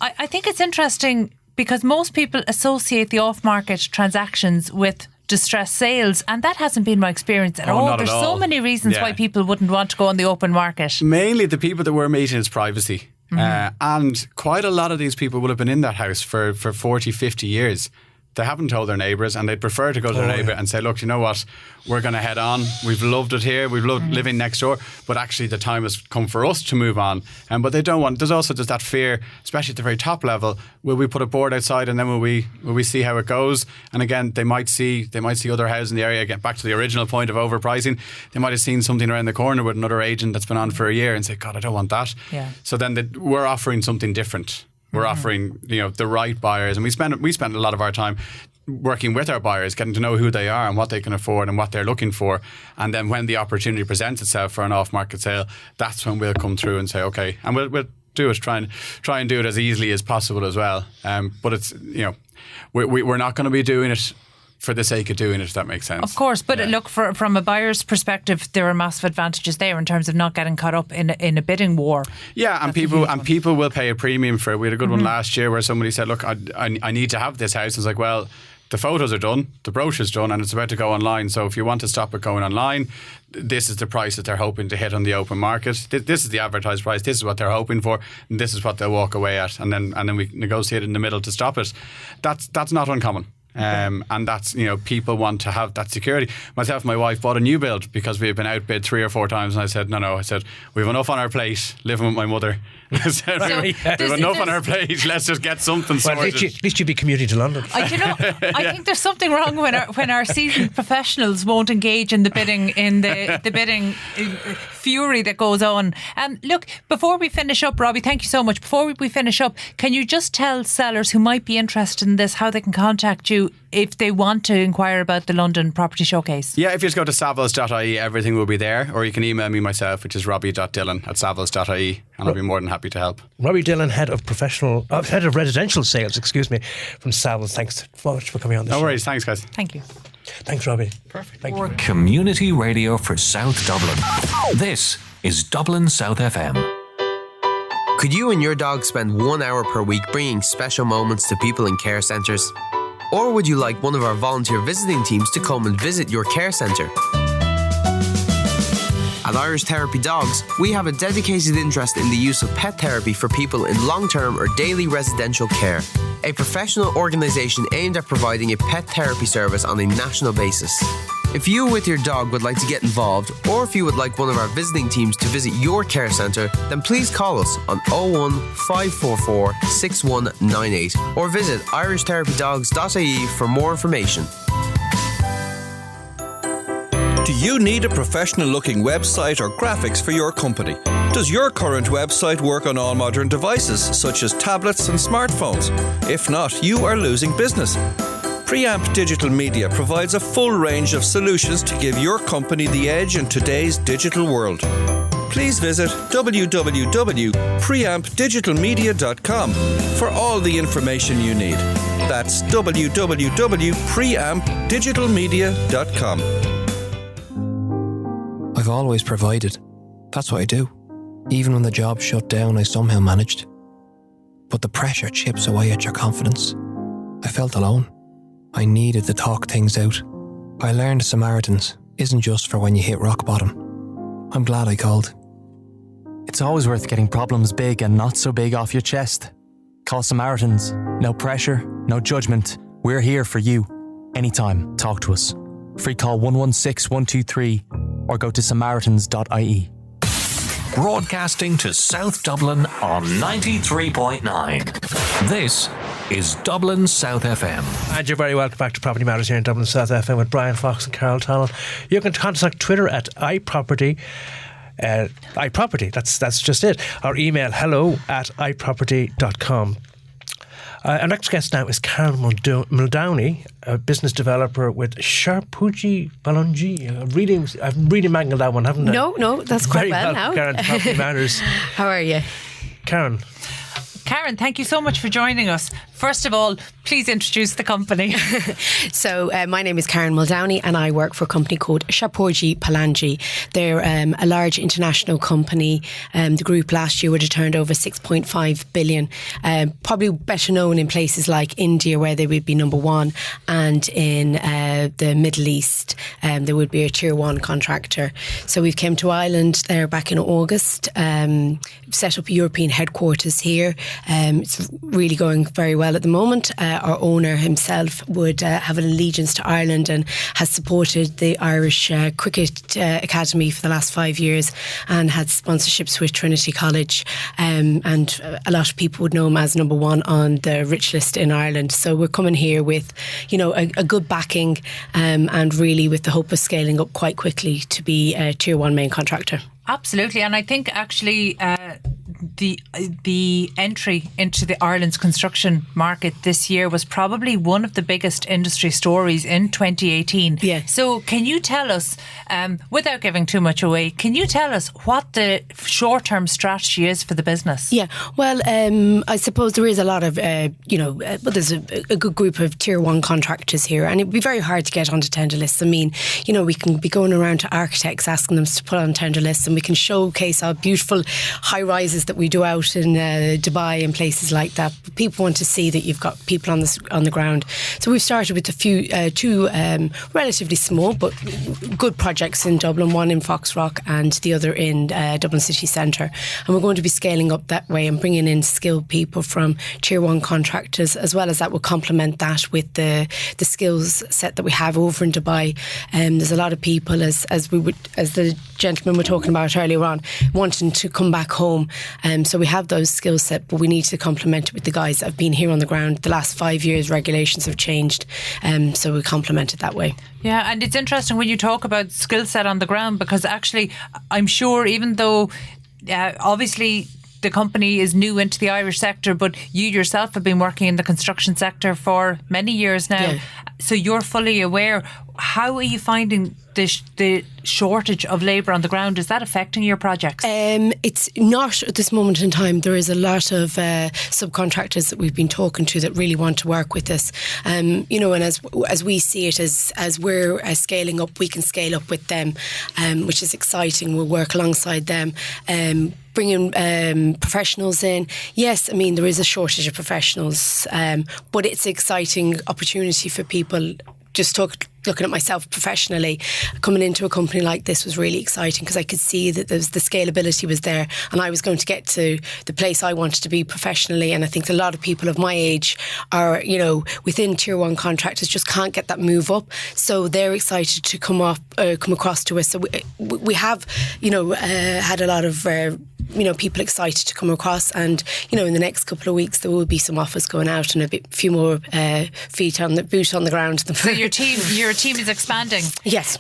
I think it's interesting, because most people associate the off-market transactions with distressed sales, and that hasn't been my experience at all. There's so many reasons why people wouldn't want to go on the open market. Mainly the people that we're meeting is privacy. And quite a lot of these people will have been in that house for 40, 50 years. They haven't told their neighbours, and they'd prefer to go to their neighbour and say, look, you know what, we're going to head on. We've loved it here. We've loved living next door. But actually the time has come for us to move on. But they don't want, there's also just that fear, especially at the very top level, will we put a board outside and then will we see how it goes? And again, they might see other houses in the area. Get back to the original point of overpricing. They might have seen something around the corner with another agent that's been on for a year and say, God, I don't want that. Yeah. So then we're offering something different. We're offering, the right buyers, and we spend a lot of our time working with our buyers, getting to know who they are and what they can afford and what they're looking for. And then when the opportunity presents itself for an off-market sale, that's when we'll come through and say, okay, and we'll do it, try and do it as easily as possible as well. But it's, we're not going to be doing it for the sake of doing it, if that makes sense. Of course, but look, from a buyer's perspective, there are massive advantages there in terms of not getting caught up in a bidding war. Yeah, and people will pay a premium for it. We had a good one last year where somebody said, look, I need to have this house. It's like, well, the photos are done, the brochure's done, and it's about to go online. So if you want to stop it going online, this is the price that they're hoping to hit on the open market. This is the advertised price. This is what they're hoping for, and this is what they'll walk away at. And then we negotiate in the middle to stop it. That's not uncommon. And that's, people want to have that security. Myself and my wife bought a new build because we had been outbid 3 or 4 times, and I said, no. I said, we have enough on our plate living with my mother. I said, we have enough on our plate. Let's just get something sorted. At least you'd be commuting to London. I think there's something wrong when our seasoned professionals won't engage in the bidding fury that goes on. Look, before we finish up, Robbie, thank you so much. Before we finish up, can you just tell sellers who might be interested in this how they can contact you if they want to inquire about the London Property Showcase? Yeah, if you just go to savills.ie, everything will be there. Or you can email me myself, which is robbie.dillon@savills.ie, and I'll be more than happy to help. Robbie Dillon, head of residential sales, from Savills. Thanks so much for coming on the show. No worries. Thanks, guys. Thank you. Thanks, Robbie. Perfect. Thank you. Community radio for South Dublin. This is Dublin South FM. Could you and your dog spend 1 hour per week bringing special moments to people in care centres? Or would you like one of our volunteer visiting teams to come and visit your care centre? At Irish Therapy Dogs, we have a dedicated interest in the use of pet therapy for people in long-term or daily residential care. A professional organisation aimed at providing a pet therapy service on a national basis. If you with your dog would like to get involved, or if you would like one of our visiting teams to visit your care centre, then please call us on 01 544 6198 or visit irishtherapydogs.ie for more information. Do you need a professional-looking website or graphics for your company? Does your current website work on all modern devices, such as tablets and smartphones? If not, you are losing business. Preamp Digital Media provides a full range of solutions to give your company the edge in today's digital world. Please visit www.preampdigitalmedia.com for all the information you need. That's www.preampdigitalmedia.com. I've always provided. That's what I do. Even when the job shut down, I somehow managed. But the pressure chips away at your confidence. I felt alone. I needed to talk things out. I learned Samaritans isn't just for when you hit rock bottom. I'm glad I called. It's always worth getting problems big and not so big off your chest. Call Samaritans. No pressure, no judgment. We're here for you. Anytime, talk to us. Free call 116 123 or go to samaritans.ie. Broadcasting to South Dublin on 93.9. This is Dublin South FM. And you're very welcome back to Property Matters here in Dublin South FM with Bryan Fox and Carol Tallon. You can contact Twitter at iProperty. iProperty, that's just it. Our email, hello@iproperty.com. Our next guest now is Carol Muldowney, a business developer with Shapoorji, Pallonji. I've really mangled that one, haven't I? No, that's quite well now. Karen, Property Matters. How are you? Karen, thank you so much for joining us. First of all, please introduce the company. So my name is Karen Muldowney and I work for a company called Shapoorji Pallonji. They're a large international company. The group last year would have turned over 6.5 billion. Probably better known in places like India, where they would be number one, and in the Middle East, they would be a tier one contractor. So we've came to Ireland there back in August, set up a European headquarters here. It's really going very well at the moment. Our owner himself would have an allegiance to Ireland and has supported the Irish Cricket Academy for the last 5 years and had sponsorships with Trinity College, and a lot of people would know him as number one on the rich list in Ireland. So we're coming here with, a good backing, and really with the hope of scaling up quite quickly to be a tier one main contractor. Absolutely, and I think actually the entry into the Ireland's construction market this year was probably one of the biggest industry stories in 2018. Yeah. So can you tell us, without giving too much away, can you tell us what the short-term strategy is for the business? Yeah, well, I suppose there is a lot of, there's a good group of tier one contractors here, and it'd be very hard to get onto tender lists. I mean, we can be going around to architects asking them to put on tender lists, and we can showcase our beautiful high rises that we do out in Dubai and places like that. People want to see that you've got people on the ground. So we've started with two relatively small but good projects in Dublin, one in Foxrock and the other in Dublin City Centre. And we're going to be scaling up that way and bringing in skilled people from tier one contractors, as well as that will complement that with the skills set that we have over in Dubai. There's a lot of people, as the gentleman were talking about earlier on, wanting to come back home. So we have those skill set, but we need to complement it with the guys that have been here on the ground. The last 5 years, regulations have changed, so we complement it that way. Yeah, and it's interesting when you talk about skill set on the ground, because actually, I'm sure even though obviously the company is new into the Irish sector, but you yourself have been working in the construction sector for many years now. Yeah. So you're fully aware. How are you finding the shortage of labour on the ground? Is that affecting your projects? It's not at this moment in time. There is a lot of subcontractors that we've been talking to that really want to work with us. And as we see it, as we're scaling up, we can scale up with them, which is exciting. We'll work alongside them. Bringing professionals in. Yes, I mean, there is a shortage of professionals, but it's an exciting opportunity for people. Just looking at myself professionally, coming into a company like this was really exciting because I could see that the scalability was there, and I was going to get to the place I wanted to be professionally. And I think a lot of people of my age are, within tier 1 contractors just can't get that move up. So they're excited to come across to us. So we have, had a lot of people excited to come across, and in the next couple of weeks there will be some offers going out and a few more boot on the ground. So your team is expanding. Yes.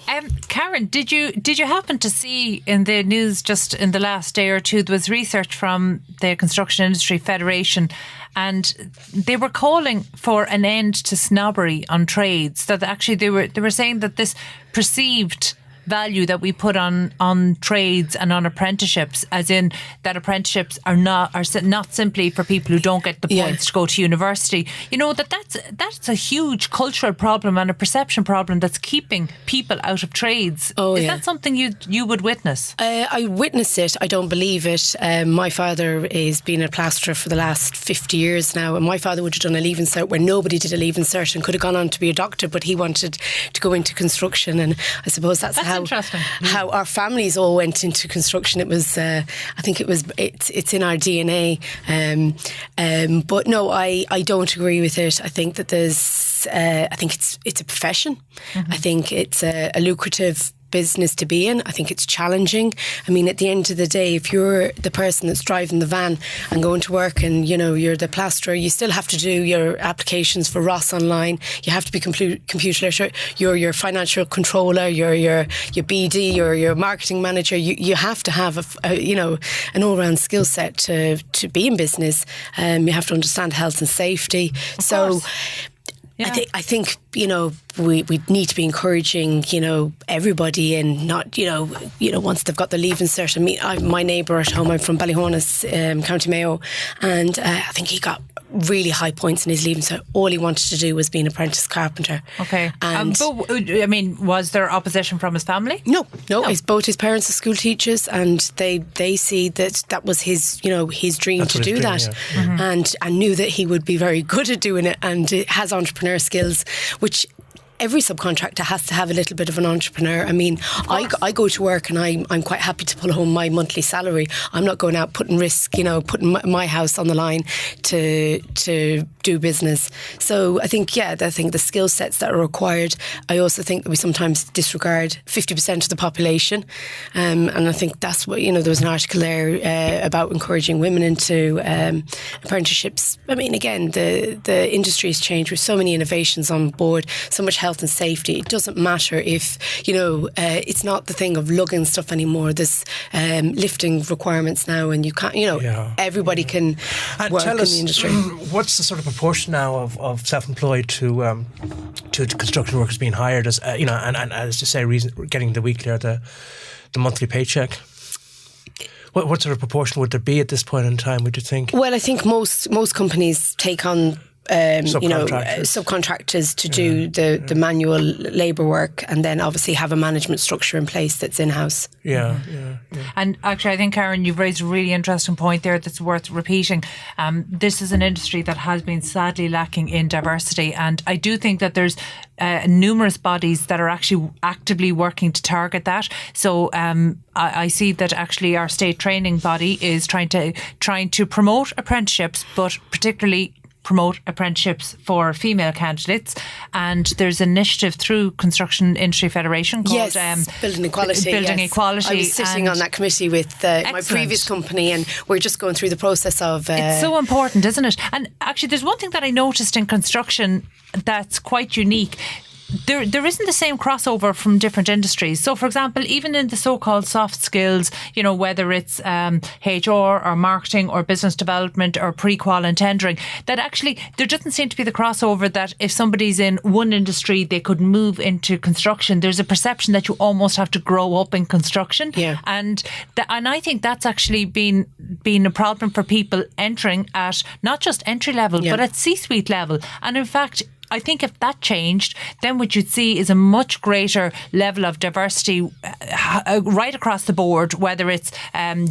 Karen, did you happen to see in the news just in the last day or two, there was research from the Construction Industry Federation, and they were calling for an end to snobbery on trades. That actually they were saying that this perceived value that we put on trades and on apprenticeships, as in that apprenticeships are not simply for people who don't get the points to go to university. That's a huge cultural problem and a perception problem that's keeping people out of trades. Is that something you would witness? I witness it. I don't believe it. My father has been a plasterer for the last 50 years now, and my father would have done a leaving cert where nobody did a leaving cert and could have gone on to be a doctor, but he wanted to go into construction, and I suppose that's interesting. How our families all went into construction. It was, I think it's in our DNA. But no, I don't agree with it. I think that I think it's a profession. Mm-hmm. I think it's a lucrative business to be in. I think it's challenging. I mean, at the end of the day, if you're the person that's driving the van and going to work and, you're the plasterer, you still have to do your applications for Ross online. You have to be computer literate. You're your financial controller, you're your BD, you're your marketing manager. You have to have an all-round skill set to be in business. You have to understand health and safety. So yeah. I think we need to be encouraging everybody, and not once they've got the leaving cert. I mean, my neighbour at home, I'm from Ballyhonus, County Mayo, and I think he got really high points in his leaving cert. All he wanted to do was be an apprentice carpenter. Okay, but I mean, was there opposition from his family? No. Both his parents are school teachers, and they see that was his dream to do that, and knew that he would be very good at doing it, and has entrepreneur skills, which every subcontractor has to have a little bit of an entrepreneur. I mean, I go to work and I'm quite happy to pull home my monthly salary. I'm not going out putting risk, putting my house on the line to do business. So I think the skill sets that are required. I also think that we sometimes disregard 50% of the population, and I think that's what there was an article there about encouraging women into apprenticeships. I mean, again, the industry has changed with so many innovations on board, so much health and safety. It doesn't matter if it's not the thing of lugging stuff anymore. There's lifting requirements now, and you can't everybody can work in the industry. What's the sort of proportion now of self-employed to construction workers being hired as and as you say, getting the weekly or the monthly paycheck? What sort of proportion would there be at this point in time, would you think? Well, I think most companies take on subcontractors to do the manual labour work, and then obviously have a management structure in place that's in-house. Yeah. And actually, I think, Karen, you've raised a really interesting point there that's worth repeating. This is an industry that has been sadly lacking in diversity, and I do think that there's numerous bodies that are actually actively working to target that. So I see that actually our state training body is trying to promote apprenticeships, but particularly promote apprenticeships for female candidates, and there's an initiative through Construction Industry Federation called Building Equality. I was sitting on that committee with my previous company, and we're just going through the process of it's so important, isn't it? And actually, there's one thing that I noticed in construction that's quite unique. There isn't the same crossover from different industries. So, for example, even in the so-called soft skills, whether it's HR or marketing or business development or pre-qual and tendering, that actually there doesn't seem to be the crossover that if somebody's in one industry, they could move into construction. There's a perception that you almost have to grow up in construction. Yeah. And I think that's actually been a problem for people entering at not just entry level, but at C-suite level. And in fact, I think if that changed, then what you'd see is a much greater level of diversity right across the board, whether it's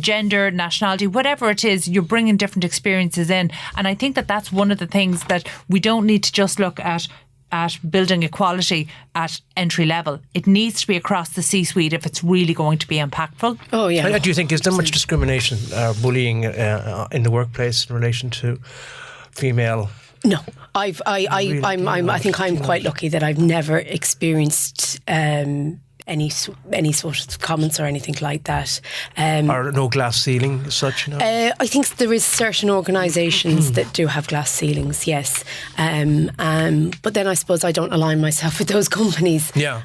gender, nationality, whatever it is, you're bringing different experiences in. And I think that that's one of the things that we don't need to just look at at building equality at entry level. It needs to be across the C-suite if it's really going to be impactful. Oh, yeah. Do you think, is there much discrimination, bullying in the workplace in relation to female? No, I think I'm quite lucky that I've never experienced any sort of comments or anything like that. Or no glass ceiling as such, you know? I think there is certain organisations that do have glass ceilings, yes. But then I suppose I don't align myself with those companies. Yeah.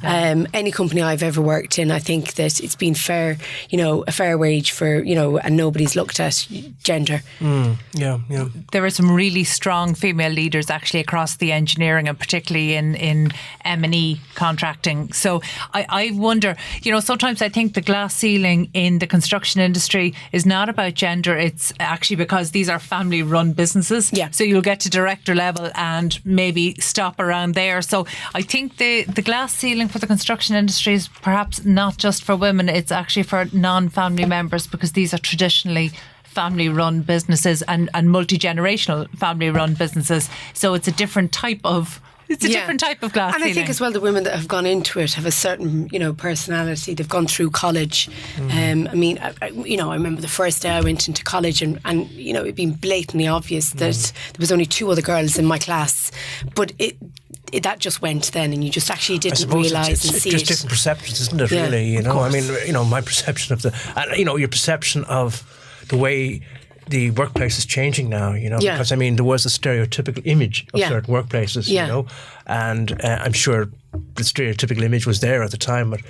Any company I've ever worked in, I think that it's been fair, a fair wage for, and nobody's looked at gender. Yeah. There are some really strong female leaders actually across the engineering and particularly in M&E contracting. So I wonder, sometimes I think the glass ceiling in the construction industry is not about gender. It's actually because these are family run businesses. Yeah. So you'll get to director level and maybe stop around there. So I think the glass ceiling for the construction industry is perhaps not just for women. It's actually for non-family members because these are traditionally family-run businesses and multi-generational family-run businesses. So it's a different type of different type of glass and ceiling. I think as well the women that have gone into it have a certain personality. They've gone through college. I remember the first day I went into college and it'd been blatantly obvious that there was only 2 other girls in my class, but that just went then, and you just actually didn't realise and see it. It's just different perceptions, isn't it? Really, I mean, my perception of your perception of the way the workplace is changing now, because there was a stereotypical image of certain workplaces, and I'm sure the stereotypical image was there at the time, but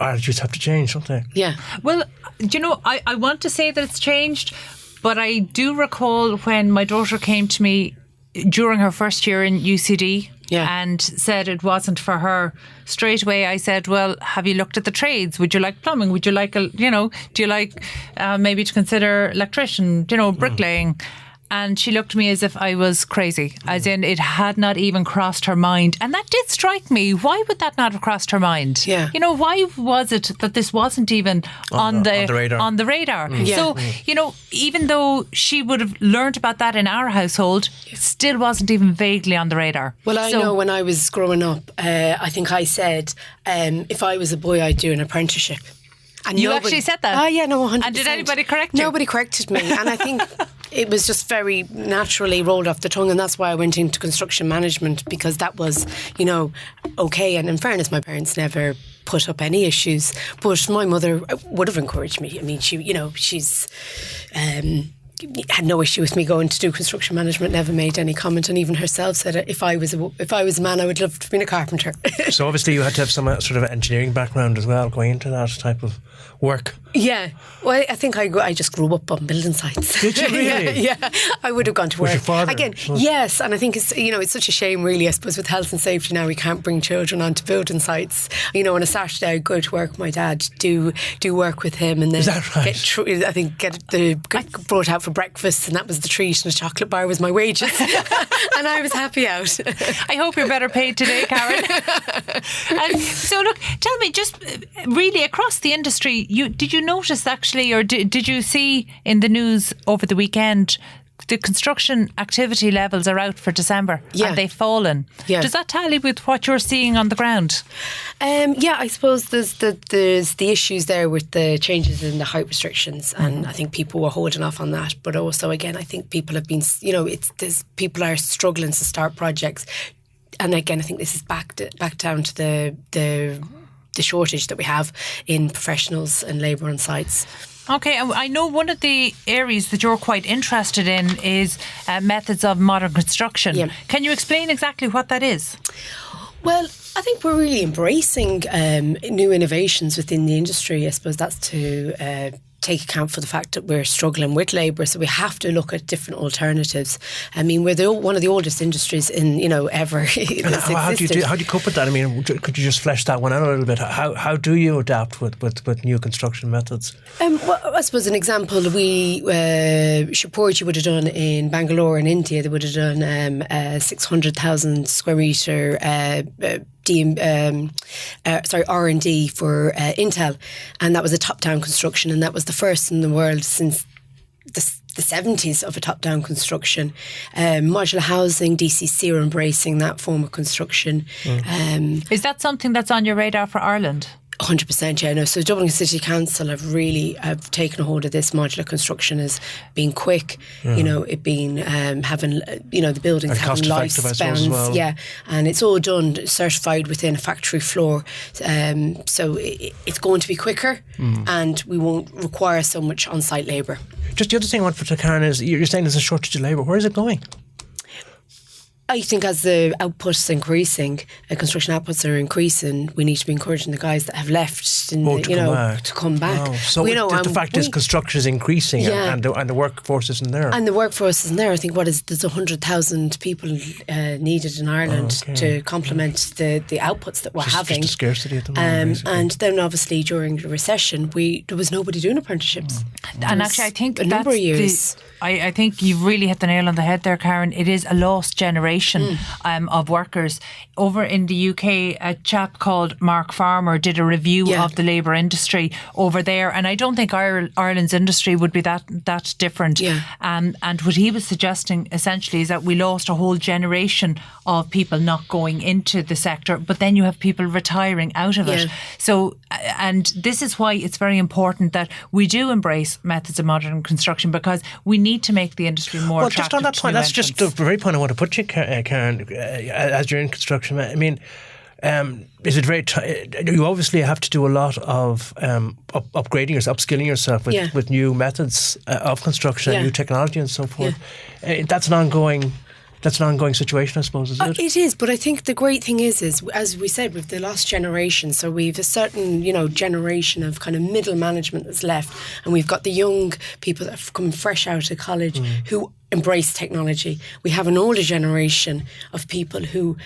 attitudes have to change, don't they? Yeah. Well, I want to say that it's changed, but I do recall when my daughter came to me during her first year in UCD and said it wasn't for her. Straight away I said, well, have you looked at the trades? Would you like plumbing? Would you like, do you like maybe to consider electrician, bricklaying? And she looked at me as if I was crazy, as in it had not even crossed her mind. And that did strike me. Why would that not have crossed her mind? Yeah. Why was it that this wasn't even on the radar? Yeah. So, even though she would have learnt about that in our household, it still wasn't even vaguely on the radar. Well, I know when I was growing up, I think I said, if I was a boy, I'd do an apprenticeship. And you actually said that? Oh, yeah, no, 100%. And did anybody correct you? Nobody corrected me. And I think it was just very naturally rolled off the tongue. And that's why I went into construction management, because that was, okay. And in fairness, my parents never put up any issues. But my mother would have encouraged me. I mean, she's had no issue with me going to do construction management, never made any comment, and even herself said if I was a man I would love to have been a carpenter. So obviously you had to have some sort of engineering background as well going into that type of work. Yeah, well, I think I just grew up on building sites. Did you really? yeah, I would have gone to work. Was your father? Again, yes, and I think it's it's such a shame really, I suppose, with health and safety now we can't bring children onto building sites. On a Saturday I'd go to work with my dad, do work with him, and then is that right? get brought out for breakfast, and that was the treat, and a chocolate bar was my wages. And I was happy out. I hope you're better paid today, Karen. So look, tell me, just really across the industry, did you notice actually, or did you see in the news over the weekend, the construction activity levels are out for December? Yeah. And they've fallen. Yeah. Does that tally with what you're seeing on the ground? I suppose there's the issues there with the changes in the height restrictions, and I think people were holding off on that. But also, again, I think people have been, people are struggling to start projects, and again, I think this is back down to the shortage that we have in professionals and labour on sites. Okay, I know one of the areas that you're quite interested in is methods of modern construction. Yeah. Can you explain exactly what that is? Well, I think we're really embracing new innovations within the industry. I suppose that's to take account for the fact that we're struggling with labour, so we have to look at different alternatives. I mean, we're one of the oldest industries in ever. How do you cope with that? I mean, could you just flesh that one out a little bit? How do you adapt with new construction methods? Well, I suppose an example Shapoorji would have done in Bangalore in India. They would have done 600,000 square metre R&D for Intel, and that was a top-down construction, and that was the first in the world since the 70s of a top-down construction. Modular housing, DCC are embracing that form of construction. Is that something that's on your radar for Ireland? 100%, yeah. No, so Dublin City Council have taken a hold of this modular construction as being quick, it being having, the buildings and having lifespans, well. yeah, and it's all done certified within a factory floor. So it's going to be quicker, and we won't require so much on-site labour. Just the other thing I want to Karen is you're saying there's a shortage of labour. Where is it going? I think as the output's increasing, construction outputs are increasing, we need to be encouraging the guys that have left to come back. Oh, so the fact is construction is increasing and the workforce isn't there. And the workforce isn't there. I think there's 100,000 people needed in Ireland to complement the outputs that we're having. Just the scarcity at the moment. And then obviously during the recession, there was nobody doing apprenticeships. And actually I think a number of years. I think you've really hit the nail on the head there, Karen. It is a lost generation of workers. Over in the UK, a chap called Mark Farmer did a review of the labour industry over there, and I don't think Ireland's industry would be that different. Yeah. And what he was suggesting essentially is that we lost a whole generation of people not going into the sector, but then you have people retiring out of it. So, and this is why it's very important that we do embrace methods of modern construction, because we need to make the industry more attractive. Just on that point, that's just the very point I want to put you, Karen, as you're in construction. I mean, is it very? You obviously have to do a lot of upgrading yourself, upskilling yourself with new methods of construction, new technology, and so forth. That's an ongoing situation, I suppose, is it? It is, but I think the great thing is as we said, with the last generation, so we've a certain, generation of kind of middle management that's left, and we've got the young people that have come fresh out of college who embrace technology. We have an older generation of people who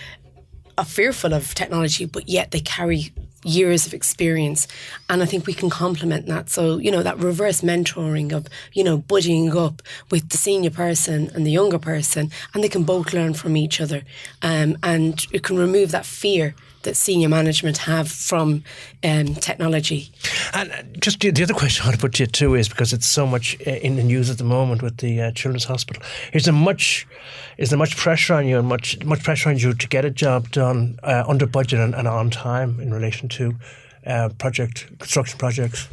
are fearful of technology, but yet they carry years of experience, and I think we can complement that. So, that reverse mentoring of, buddying up with the senior person and the younger person, and they can both learn from each other, and it can remove that fear that senior management have from technology. And just the other question I want to put to you too is, because it's so much in the news at the moment with the Children's Hospital, is there much pressure on you and much pressure on you to get a job done under budget and on time in relation to construction projects?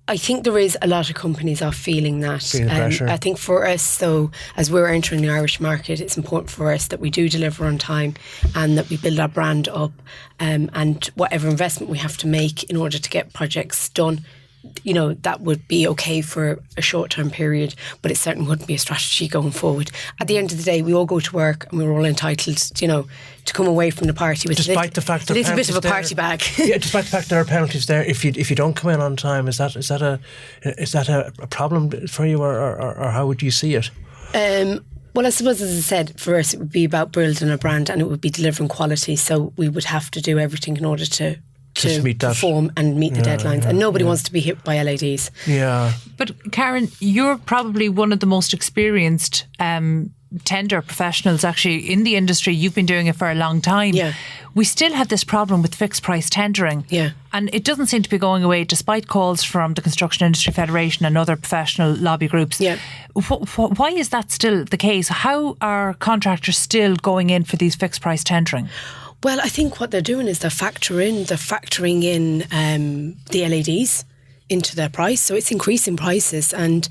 I think there is a lot of companies are feeling that. Pressure. I think for us, though, as we're entering the Irish market, it's important for us that we do deliver on time and that we build our brand up, and whatever investment we have to make in order to get projects done, that would be okay for a short-term period, but it certainly wouldn't be a strategy going forward. At the end of the day, we all go to work and we're all entitled, to come away from the party with a little bit of a party bag. Yeah, despite the fact there are penalties there if you don't come in on time. Is that a problem for you, or how would you see it? Well, I suppose, as I said, for us it would be about building a brand, and it would be delivering quality. So we would have to do everything in order to perform and meet the deadlines, and nobody wants to be hit by LADs. Yeah. But Karen, you're probably one of the most experienced tender professionals actually in the industry. You've been doing it for a long time. Yeah. We still have this problem with fixed price tendering. Yeah. And it doesn't seem to be going away despite calls from the Construction Industry Federation and other professional lobby groups. Yeah. Why is that still the case? How are contractors still going in for these fixed price tendering? Well, I think what they're doing is they're factoring in the LADs into their price, so it's increasing prices, and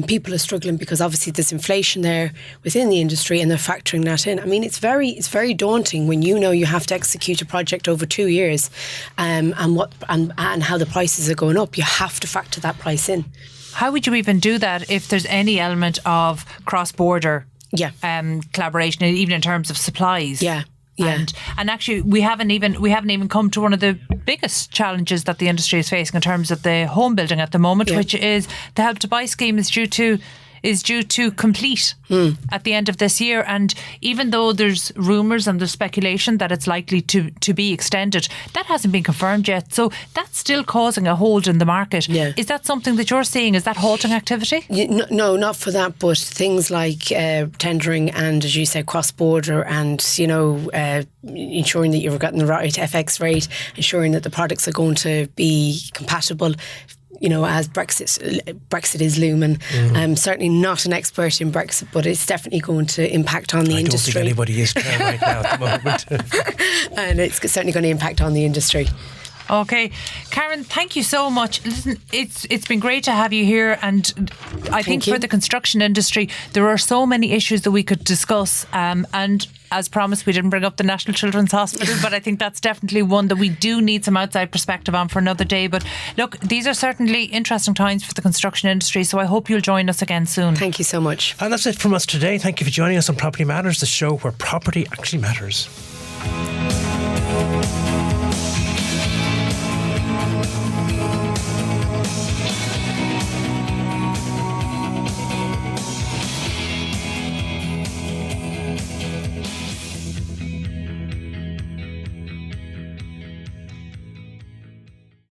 people are struggling because obviously there's inflation there within the industry, and they're factoring that in. I mean, it's very daunting when you have to execute a project over 2 years, and how the prices are going up. You have to factor that price in. How would you even do that if there's any element of cross-border collaboration, even in terms of supplies? Yeah. And actually, we haven't even come to one of the biggest challenges that the industry is facing in terms of the home building at the moment, which is the Help to Buy scheme is due to complete at the end of this year. And even though there's rumours and there's speculation that it's likely to be extended, that hasn't been confirmed yet. So that's still causing a hold in the market. Yeah. Is that something that you're seeing? Is that halting activity? No, not for that, but things like tendering and, as you said, cross-border and, ensuring that you've gotten the right FX rate, ensuring that the products are going to be compatible. as Brexit is looming. I'm certainly not an expert in Brexit, but it's definitely going to impact on the industry. I don't think anybody is right now at the moment. And it's certainly going to impact on the industry. Okay, Karen, thank you so much. Listen, it's been great to have you here, and I think for the construction industry there are so many issues that we could discuss, and as promised we didn't bring up the National Children's Hospital, but I think that's definitely one that we do need some outside perspective on for another day. But look, these are certainly interesting times for the construction industry, so I hope you'll join us again soon. Thank you so much. And that's it from us today. Thank you for joining us on Property Matters, the show where property actually matters.